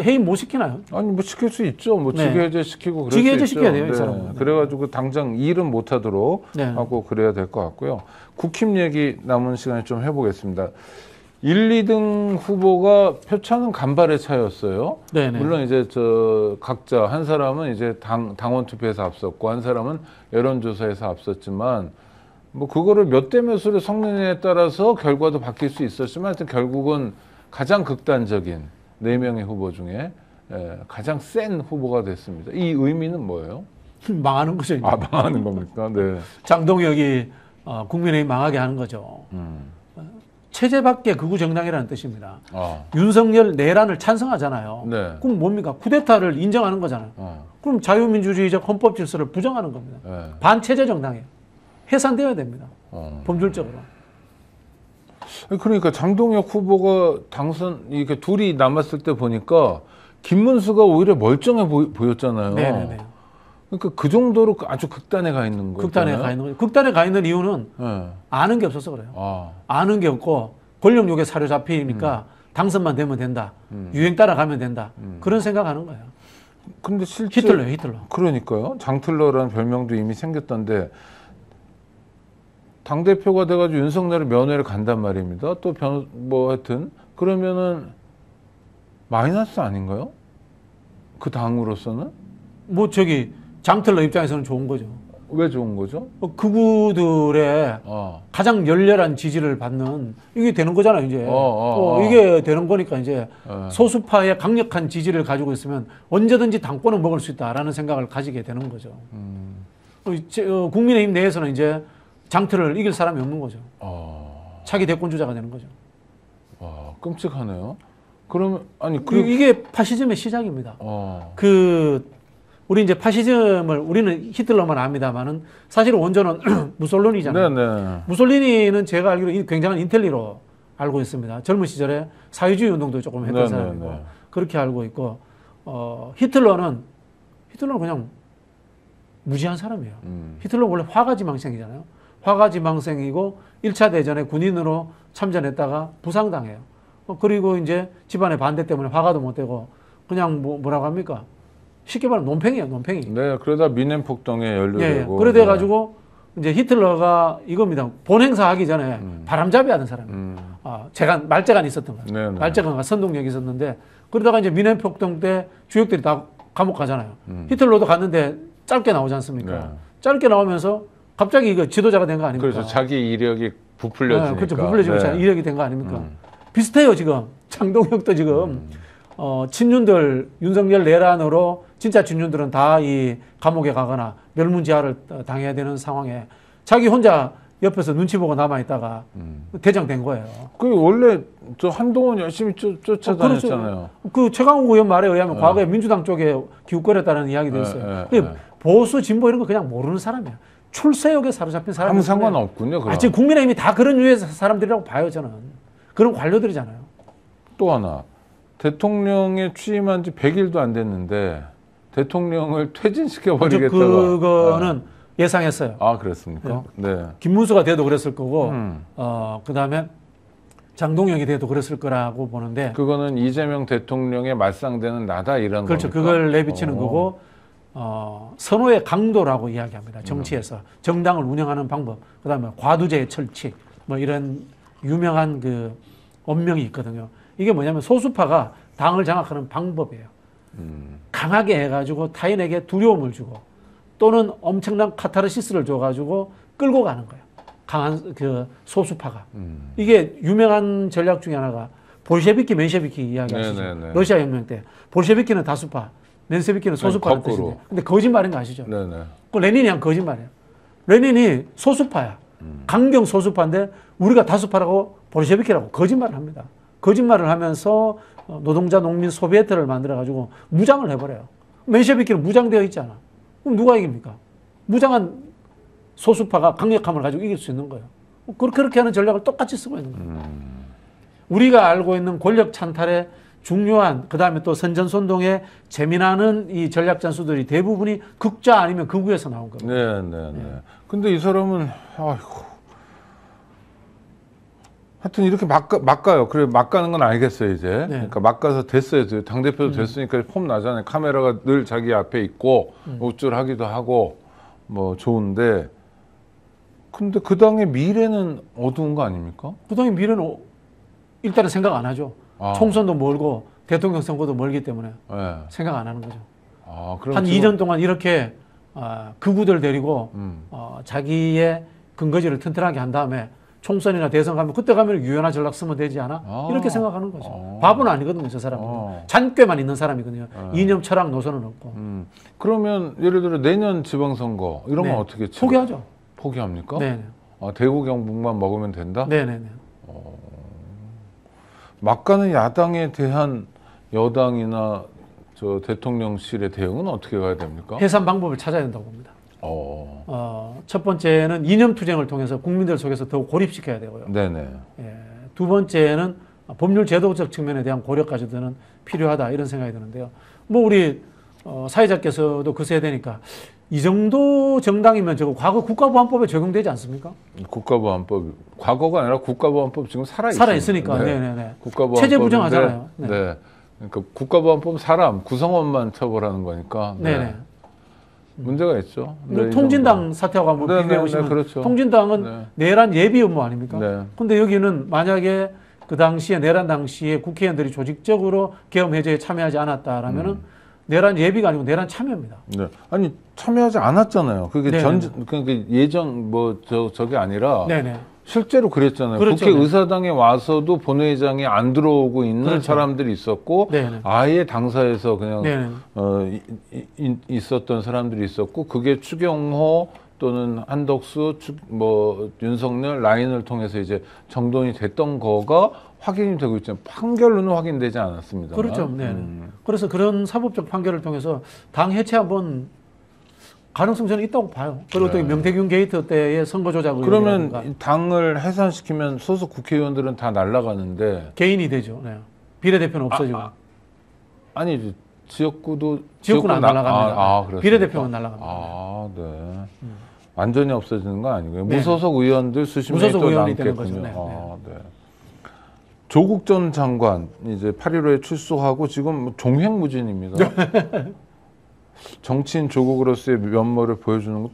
해임 못 시키나요? 아니 뭐 시킬 수 있죠. 뭐 네. 직위해제 시키고 그럴 직위해제 수 있죠. 시켜야 돼요, 이 사람은. 그래가지고 당장 일은 못하도록 네. 하고 그래야 될 것 같고요. 국힘 얘기 남은 시간에 좀 해보겠습니다. 1, 2등 후보가 표차는 간발의 차였어요. 네네. 물론 이제 각자 한 사람은 이제 당원 투표에서 앞섰고 한 사람은 여론조사에서 앞섰지만 뭐 그거를 몇 대 몇으로 섞느냐에 따라서 결과도 바뀔 수 있었지만 하여튼 결국은 가장 극단적인 4명의 후보 중에 가장 센 후보가 됐습니다. 이 의미는 뭐예요? 망하는 거죠. 이제. 망하는 겁니까? 네. 장동혁이 국민의힘 망하게 하는 거죠. 체제 밖의 극우 정당이라는 뜻입니다. 윤석열 내란을 찬성하잖아요. 네. 그럼 뭡니까? 쿠데타를 인정하는 거잖아요. 그럼 자유민주주의적 헌법 질서를 부정하는 겁니다. 네. 반체제 정당이에요. 해산되어야 됩니다. 법률적으로. 그러니까 장동혁 후보가 이렇게 둘이 남았을 때 보니까 김문수가 오히려 멀쩡해 보였잖아요. 네네네. 그러니까 그 정도로 아주 극단에 가 있는 거예요. 극단에 가 있는 거예요. 극단에 가 있는 이유는 네. 아는 게 없어서 그래요. 아는 게 없고 권력욕에 사로잡히니까 당선만 되면 된다. 유행 따라가면 된다. 그런 생각하는 거예요. 근데 실제 히틀러예요, 히틀러. 그러니까요. 장틀러라는 별명도 이미 생겼던데 당대표가 돼가지고 윤석열의 면회를 간단 말입니다. 또 뭐 하여튼 그러면은 마이너스 아닌가요? 그 당으로서는? 뭐 장틀러 입장에서는 좋은 거죠. 왜 좋은 거죠? 극우들의 가장 열렬한 지지를 받는 이게 되는 거잖아요, 이제. 이게 되는 거니까 이제 소수파의 강력한 지지를 가지고 있으면 언제든지 당권을 먹을 수 있다라는 생각을 가지게 되는 거죠. 국민의힘 내에서는 이제 장틀을 이길 사람이 없는 거죠. 차기 대권 주자가 되는 거죠. 끔찍하네요. 그러면 이게 파시즘의 시작입니다. 우리 이제 파시즘을 우리는 히틀러만 압니다만은 사실 원조는 무솔리니잖아요. 네네. 무솔리니는 제가 알기로 굉장한 인텔리로 알고 있습니다. 젊은 시절에 사회주의 운동도 조금 했던 네네네. 사람이고 그렇게 알고 있고 히틀러는 그냥 무지한 사람이에요. 히틀러는 원래 화가지망생이잖아요. 화가지망생이고 1차 대전에 군인으로 참전했다가 부상당해요. 그리고 이제 집안의 반대 때문에 화가도 못 되고 그냥 뭐라고 합니까? 쉽게 말하면 논팽이에요, 논팽이. 네, 그러다 미넨 폭동에 연루되고. 그래 돼가지고 이제 히틀러가 이겁니다. 본행사 하기 전에 바람잡이 하던 사람이에요. 제가 말재간이 있었던 거예요. 네네. 말재간과 선동력이 있었는데 그러다가 이제 미넨 폭동 때 주역들이 다 감옥 가잖아요. 히틀러도 갔는데 짧게 나오지 않습니까? 네. 짧게 나오면서 갑자기 이거 지도자가 된 거 아닙니까? 그렇죠. 자기 이력이 부풀려지니까. 그렇죠. 부풀려지고 네. 이력이 된 거 아닙니까? 비슷해요, 지금. 장동혁도 지금, 친윤들, 윤석열 내란으로 진짜 친윤들은 다 이 감옥에 가거나 멸문지화를 당해야 되는 상황에 자기 혼자 옆에서 눈치 보고 남아있다가 대장된 거예요. 그 원래 저 한동훈 열심히 쫓아다녔잖아요. 그 최강욱 의원 말에 의하면 과거에 민주당 쪽에 기웃거렸다는 이야기도 있어요. 보수, 진보 이런 거 그냥 모르는 사람이에요. 출세욕에 사로잡힌 사람이 아무 상관없군요. 그럼. 지금 국민의힘이 다 그런 유의 사람들이라고 봐요, 저는. 그런 관료들이잖아요. 또 하나. 대통령에 취임한 지 100일도 안 됐는데 대통령을 퇴진시켜버리겠다고. 그거는 예상했어요. 아, 그랬습니까? 네. 김문수가 돼도 그랬을 거고, 그 다음에 장동영이 돼도 그랬을 거라고 보는데. 그거는 이재명 대통령의 말상되는 나다 이런 그렇죠. 겁니까? 그걸 내비치는 거고, 선호의 강도라고 이야기합니다. 정치에서. 정당을 운영하는 방법, 그 다음에 과두제의 철칙, 뭐 이런 유명한 그 언명이 있거든요. 이게 뭐냐면 소수파가 당을 장악하는 방법이에요. 강하게 해가지고 타인에게 두려움을 주고 또는 엄청난 카타르시스를 줘가지고 끌고 가는 거예요. 강한 그 소수파가. 이게 유명한 전략 중에 하나가 볼셰비키, 맨셰비키 이야기하시죠. 네네네. 러시아 혁명 때 볼셰비키는 다수파, 맨셰비키는 소수파라는 거꾸로. 뜻인데, 근데 거짓말인 거 아시죠? 네네. 그 레닌이 한 거짓말이에요. 레닌이 소수파야. 강경 소수파인데 우리가 다수파라고 볼셰비키라고 거짓말을 합니다. 거짓말을 하면서 노동자, 농민, 소비에트를 만들어가지고 무장을 해버려요. 맨셰비키는 무장되어 있잖아. 그럼 누가 이깁니까? 무장한 소수파가 강력함을 가지고 이길 수 있는 거예요. 그렇게 하는 전략을 똑같이 쓰고 있는 거예요. 우리가 알고 있는 권력 찬탈의 중요한, 그 다음에 또 선전선동에 재미나는 이 전략 전술들이 대부분이 극좌 아니면 극우에서 나온 겁니다. 네네네. 근데 이 사람은, 아이고. 하여튼 이렇게 막 가요. 그래, 막 가는 건 알겠어요, 이제. 네. 그러니까 막 가서 됐어요. 당대표도 됐으니까 폼 나잖아요. 카메라가 늘 자기 앞에 있고, 우쭐하기도 하고, 뭐 좋은데. 근데 그 당의 미래는 어두운 거 아닙니까? 그 당의 미래는 일단은 생각 안 하죠. 아. 총선도 멀고 대통령 선거도 멀기 때문에 네. 생각 안 하는 거죠. 아, 그럼 한 지금- 2년 동안 이렇게 극우들 데리고 자기의 근거지를 튼튼하게 한 다음에 총선이나 대선 가면 그때 가면 유연한 전략 쓰면 되지 않아? 아. 이렇게 생각하는 거죠. 아. 바보는 아니거든요, 저 사람은. 잔꾀만 있는 사람이거든요. 이념, 철학, 노선은 없고. 그러면 예를 들어 내년 지방선거 이런 건 네. 어떻게 치러? 포기하죠. 포기합니까? 네, 아, 대구 경북만 먹으면 된다? 네, 네, 네. 막가는 야당에 대한 여당이나 저 대통령실의 대응은 어떻게 가야 됩니까? 해산 방법을 찾아야 된다고 봅니다. 첫 번째는 이념 투쟁을 통해서 국민들 속에서 더욱 고립시켜야 되고요. 네네. 예, 두 번째는 법률 제도적 측면에 대한 고려까지 드는 필요하다 이런 생각이 드는데요. 뭐 우리 사회자께서도 그 세대니까 이 정도 정당이면 저거 과거 국가보안법에 적용되지 않습니까? 국가보안법 과거가 아니라 국가보안법 지금 살아 있으니까. 네. 네네네. 국가보안법인데, 체제 부정하잖아요. 네. 네. 그러니까 국가보안법 사람 구성원만 처벌하는 거니까. 네. 네네. 문제가 있죠. 네, 이 통진당 사태하고 한번 네, 비교해 네, 보시면 네, 그렇죠. 통진당은 네. 내란 예비 업무 아닙니까? 네. 근데 여기는 만약에 그 당시에 내란 당시에 국회의원들이 조직적으로 계엄 해제에 참여하지 않았다라면은 내란 예비가 아니고 내란 참여입니다. 네. 아니 참여하지 않았잖아요. 그게 네네네. 그게 예전 뭐 저게 아니라 네네. 실제로 그랬잖아요. 그렇죠. 국회의사당에 와서도 본회의장에 안 들어오고 있는 그렇죠. 사람들이 있었고 네네. 아예 당사에서 그냥 네네. 있었던 사람들이 있었고 그게 추경호 또는 한덕수, 뭐 윤석열 라인을 통해서 이제 정돈이 됐던 거가 확인이 되고 있잖아요. 판결로는 확인되지 않았습니다. 그렇죠. 네. 그래서 그런 사법적 판결을 통해서 당 해체 한번 가능성 저는 있다고 봐요. 그리고 또 명태균 게이트 때의 선거 조작 의혹이라든가. 그러면 당을 해산시키면 소속 국회의원들은 다 날아가는데 개인이 되죠. 네. 비례대표는 없어지고. 아니 지역구도 지역구는 안 날아갑니다. 그렇습니까? 비례대표는 날아갑니다. 아, 네. 완전히 없어지는 건 아니고요. 네. 무소속 의원들 수십 명이 무소속 또 의원이 되는 남겠군요. 거죠. 네, 아, 네. 조국 전 장관 이제 8.15에 출소하고 지금 뭐 종횡무진입니다. 정치인 조국으로서의 면모를 보여주는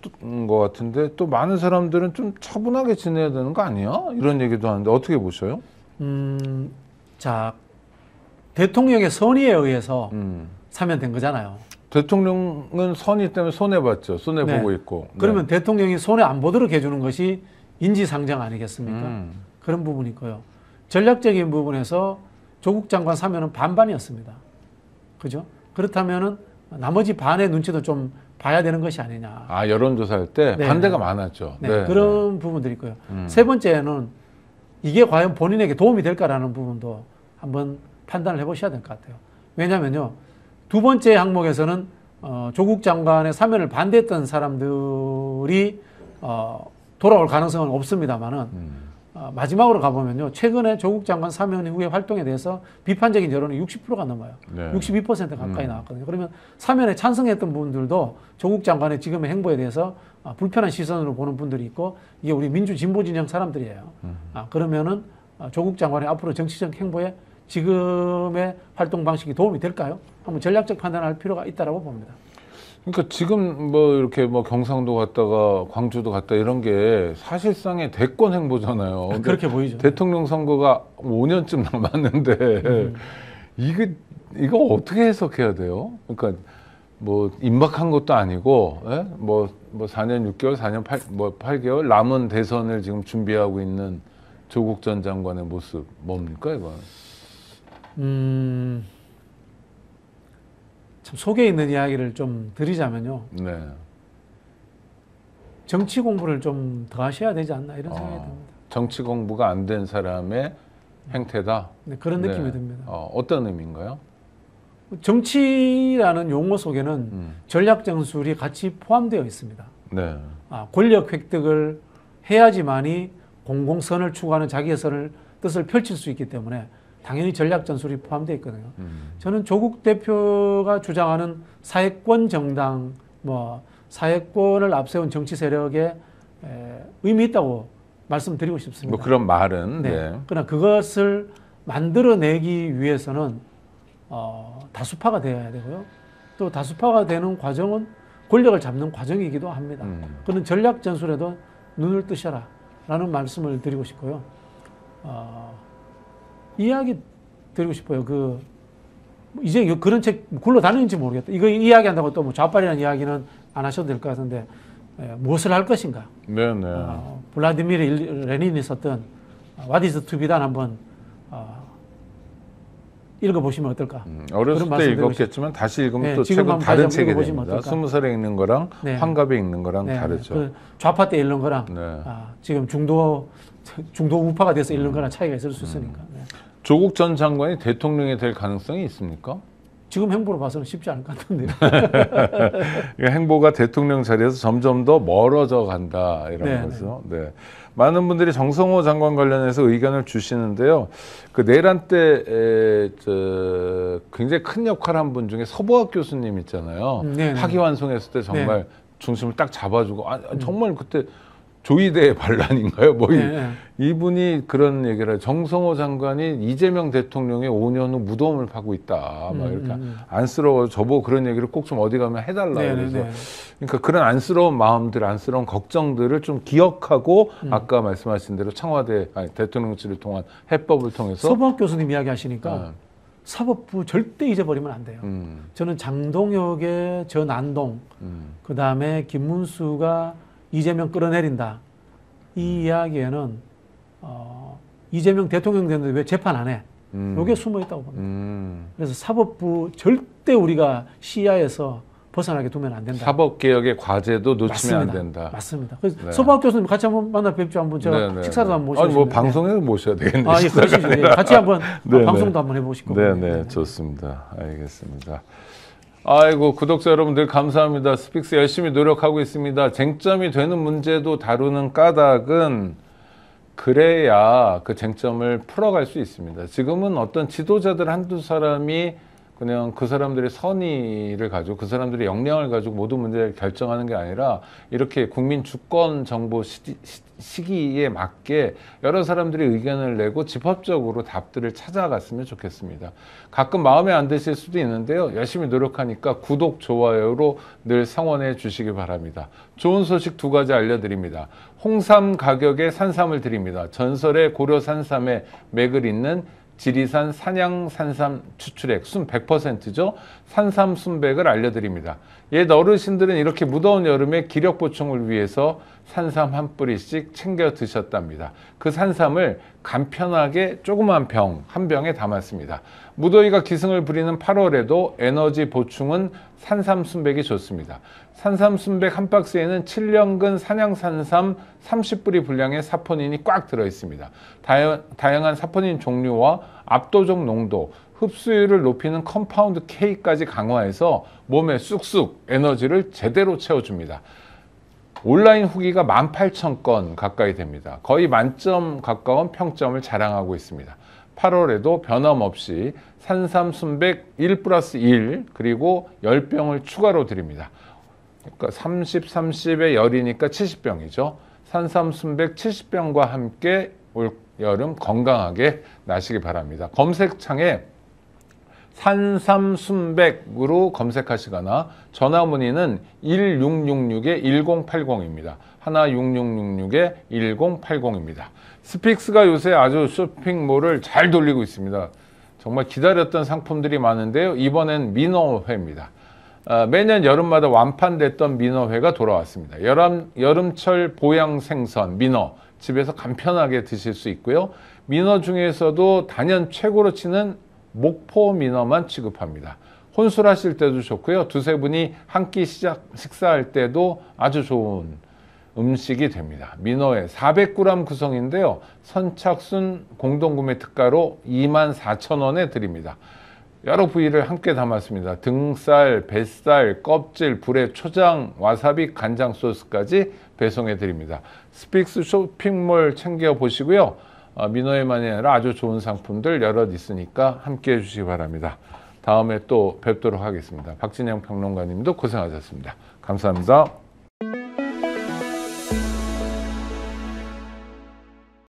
것 같은데 또 많은 사람들은 좀 차분하게 지내야 되는 거 아니야? 이런 얘기도 하는데 어떻게 보셔요? 자, 대통령의 선의에 의해서 사면된 거잖아요. 대통령은 선의 때문에 손해봤죠. 손해보고 네. 있고. 그러면 대통령이 손해 안 보도록 해주는 것이 인지상정 아니겠습니까? 그런 부분이 있고요. 전략적인 부분에서 조국 장관 사면은 반반이었습니다. 그죠? 그렇다면은 나머지 반의 눈치도 좀 봐야 되는 것이 아니냐. 아, 여론조사할 때 네. 반대가 많았죠. 네, 그런 부분들이 있고요. 세 번째는 이게 과연 본인에게 도움이 될까라는 부분도 한번 판단을 해보셔야 될 것 같아요. 왜냐하면요, 두 번째 항목에서는 조국 장관의 사면을 반대했던 사람들이 돌아올 가능성은 없습니다만은 마지막으로 가보면요, 최근에 조국 장관 사면 이후의 활동에 대해서 비판적인 여론이 60%가 넘어요. 네. 62% 가까이 나왔거든요. 그러면 사면에 찬성했던 분들도 조국 장관의 지금의 행보에 대해서 불편한 시선으로 보는 분들이 있고, 이게 우리 민주 진보 진영 사람들이에요. 그러면은 조국 장관의 앞으로 정치적 행보에 지금의 활동 방식이 도움이 될까요? 한번 전략적 판단을 할 필요가 있다라고 봅니다. 그러니까 지금 뭐 이렇게 뭐 경상도 갔다가 광주도 갔다 이런 게 사실상의 대권 행보잖아요. 근데 그렇게 보이죠. 대통령 선거가 5년쯤 남았는데 이거 어떻게 해석해야 돼요? 그러니까 뭐 임박한 것도 아니고, 예? 뭐 4년 6개월, 4년 8개월 남은 대선을 지금 준비하고 있는 조국 전 장관의 모습 뭡니까 이건? 참 속에 있는 이야기를 좀 드리자면요. 네. 정치 공부를 좀 더 하셔야 되지 않나 이런 생각이 듭니다. 정치 공부가 안 된 사람의 행태다. 네, 그런 느낌이 듭니다. 어떤 의미인가요? 정치라는 용어 속에는 전략 전술이 같이 포함되어 있습니다. 네. 권력 획득을 해야지만이 공공선을 추구하는 자기의 뜻을 펼칠 수 있기 때문에 당연히 전략 전술이 포함되어 있거든요. 저는 조국 대표가 주장하는 사회권 정당, 사회권을 앞세운 정치 세력에 의미 있다고 말씀드리고 싶습니다. 뭐 그런 말은. 네. 네. 그러나 그것을 만들어내기 위해서는 다수파가 되어야 되고요. 또 다수파가 되는 과정은 권력을 잡는 과정이기도 합니다. 그런 전략 전술에도 눈을 뜨셔라 라는 말씀을 드리고 싶고요. 이야기 드리고 싶어요. 이제 그런 책 굴러다니는지 모르겠다. 이거 이야기한다고 또 뭐 좌빨이라는 이야기는 안 하셔도 될 것 같은데, 무엇을 할 것인가? 네네. 블라디미르 레닌이 썼던 What is to be done 한번 읽어보시면 어떨까? 어렸을 때 읽었겠지만 다시 읽으면 네, 또 책은 다른 책이 됩니다. 20살에 읽는 거랑 네. 환갑에 읽는 거랑 네, 다르죠. 그 좌파 때 읽는 거랑 네. 지금 중도 우파가 돼서 읽는 거랑 차이가 있을 수 있으니까. 네. 조국 전 장관이 대통령이 될 가능성이 있습니까? 지금 행보로 봐서는 쉽지 않을 것 같은데요. 행보가 대통령 자리에서 점점 더 멀어져 간다 이런 네, 거죠. 네. 많은 분들이 정성호 장관 관련해서 의견을 주시는데요. 그 내란 때 굉장히 큰 역할을 한 분 중에 서보학 교수님 있잖아요. 학위완송했을 때 정말 중심을 딱 잡아주고 정말 그때 조이대의 반란인가요? 이분이 그런 얘기를 해요. 정성호 장관이 이재명 대통령의 5년 후 무덤을 파고 있다. 막 이렇게 안쓰러워. 저보고 그런 얘기를 꼭 좀 어디 가면 해달라고 그래서. 그러니까 그런 안쓰러운 마음들, 안쓰러운 걱정들을 좀 기억하고 아까 말씀하신 대로 청와대 대통령실을 통한 해법을 통해서 서보학 교수님 이야기 하시니까 사법부 절대 잊어버리면 안 돼요. 저는 장동혁의 전 안동, 그 다음에 김문수가 이재명 끌어내린다. 이 이야기에는 이재명 대통령 됐는데 왜 재판 안 해? 이게 숨어 있다고 봅니다. 그래서 사법부 절대 우리가 시야에서 벗어나게 두면 안 된다. 사법개혁의 과제도 놓치면 맞습니다. 안 된다. 맞습니다. 그래서 서보학 교수님 같이 한번 만나 뵙죠. 한번 제가 식사도 한번 모시고. 뭐 방송에서 모셔야 되겠네요. 예, 그러시죠. 같이 한번 방송도 한번 해보시고. 네네, 좋습니다. 알겠습니다. 아이고, 구독자 여러분들 감사합니다. 스픽스 열심히 노력하고 있습니다. 쟁점이 되는 문제도 다루는 까닭은 그래야 그 쟁점을 풀어갈 수 있습니다. 지금은 어떤 지도자들 한두 사람이 그냥 그 사람들의 선의를 가지고 그 사람들의 역량을 가지고 모든 문제를 결정하는 게 아니라 이렇게 국민 주권 정보 시기에 맞게 여러 사람들이 의견을 내고 집합적으로 답들을 찾아갔으면 좋겠습니다. 가끔 마음에 안 드실 수도 있는데요. 열심히 노력하니까 구독, 좋아요로 늘 성원해 주시기 바랍니다. 좋은 소식 2가지 알려드립니다. 홍삼 가격에 산삼을 드립니다. 전설의 고려 산삼에 맥을 잇는 지리산 산양 산삼 추출액 순 100%죠. 산삼 순백을 알려드립니다. 옛 어르신들은 이렇게 무더운 여름에 기력 보충을 위해서 산삼 한 뿌리씩 챙겨 드셨답니다. 그 산삼을 간편하게 조그만 한 병에 담았습니다. 무더위가 기승을 부리는 8월에도 에너지 보충은 산삼 순백이 좋습니다. 산삼 순백 한 박스에는 7년근 산양산삼 30뿌리 분량의 사포닌이 꽉 들어 있습니다. 다양한 사포닌 종류와 압도적 농도, 흡수율을 높이는 컴파운드 K까지 강화해서 몸에 쑥쑥 에너지를 제대로 채워줍니다. 온라인 후기가 18,000건 가까이 됩니다. 거의 만점 가까운 평점을 자랑하고 있습니다. 8월에도 변함없이 산삼 순백 1+1 그리고 10병을 추가로 드립니다. 그러니까 30, 30의 열이니까 70병이죠. 산삼 순백 70병과 함께 올 여름 건강하게 나시기 바랍니다. 검색창에 산삼 순백으로 검색하시거나 전화 문의는 1666-1080입니다. 1666-1080입니다. 스픽스가 요새 아주 쇼핑몰을 잘 돌리고 있습니다. 정말 기다렸던 상품들이 많은데요. 이번엔 민어회입니다. 매년 여름마다 완판됐던 민어회가 돌아왔습니다. 여름철 보양 생선 민어 집에서 간편하게 드실 수 있고요. 민어 중에서도 단연 최고로 치는 목포 민어만 취급합니다. 혼술하실 때도 좋고요. 2-3분이 한 끼 식사할 때도 아주 좋은 음식이 됩니다. 민어회 400g 구성인데요. 선착순 공동구매 특가로 24,000원에 드립니다. 여러 부위를 함께 담았습니다. 등살, 뱃살, 껍질, 불에 초장, 와사비, 간장 소스까지 배송해 드립니다. 스픽스 쇼핑몰 챙겨 보시고요. 민어회만이 아니라 아주 좋은 상품들 여럿 있으니까 함께 해주시기 바랍니다. 다음에 또 뵙도록 하겠습니다. 박진영 평론가님도 고생하셨습니다. 감사합니다.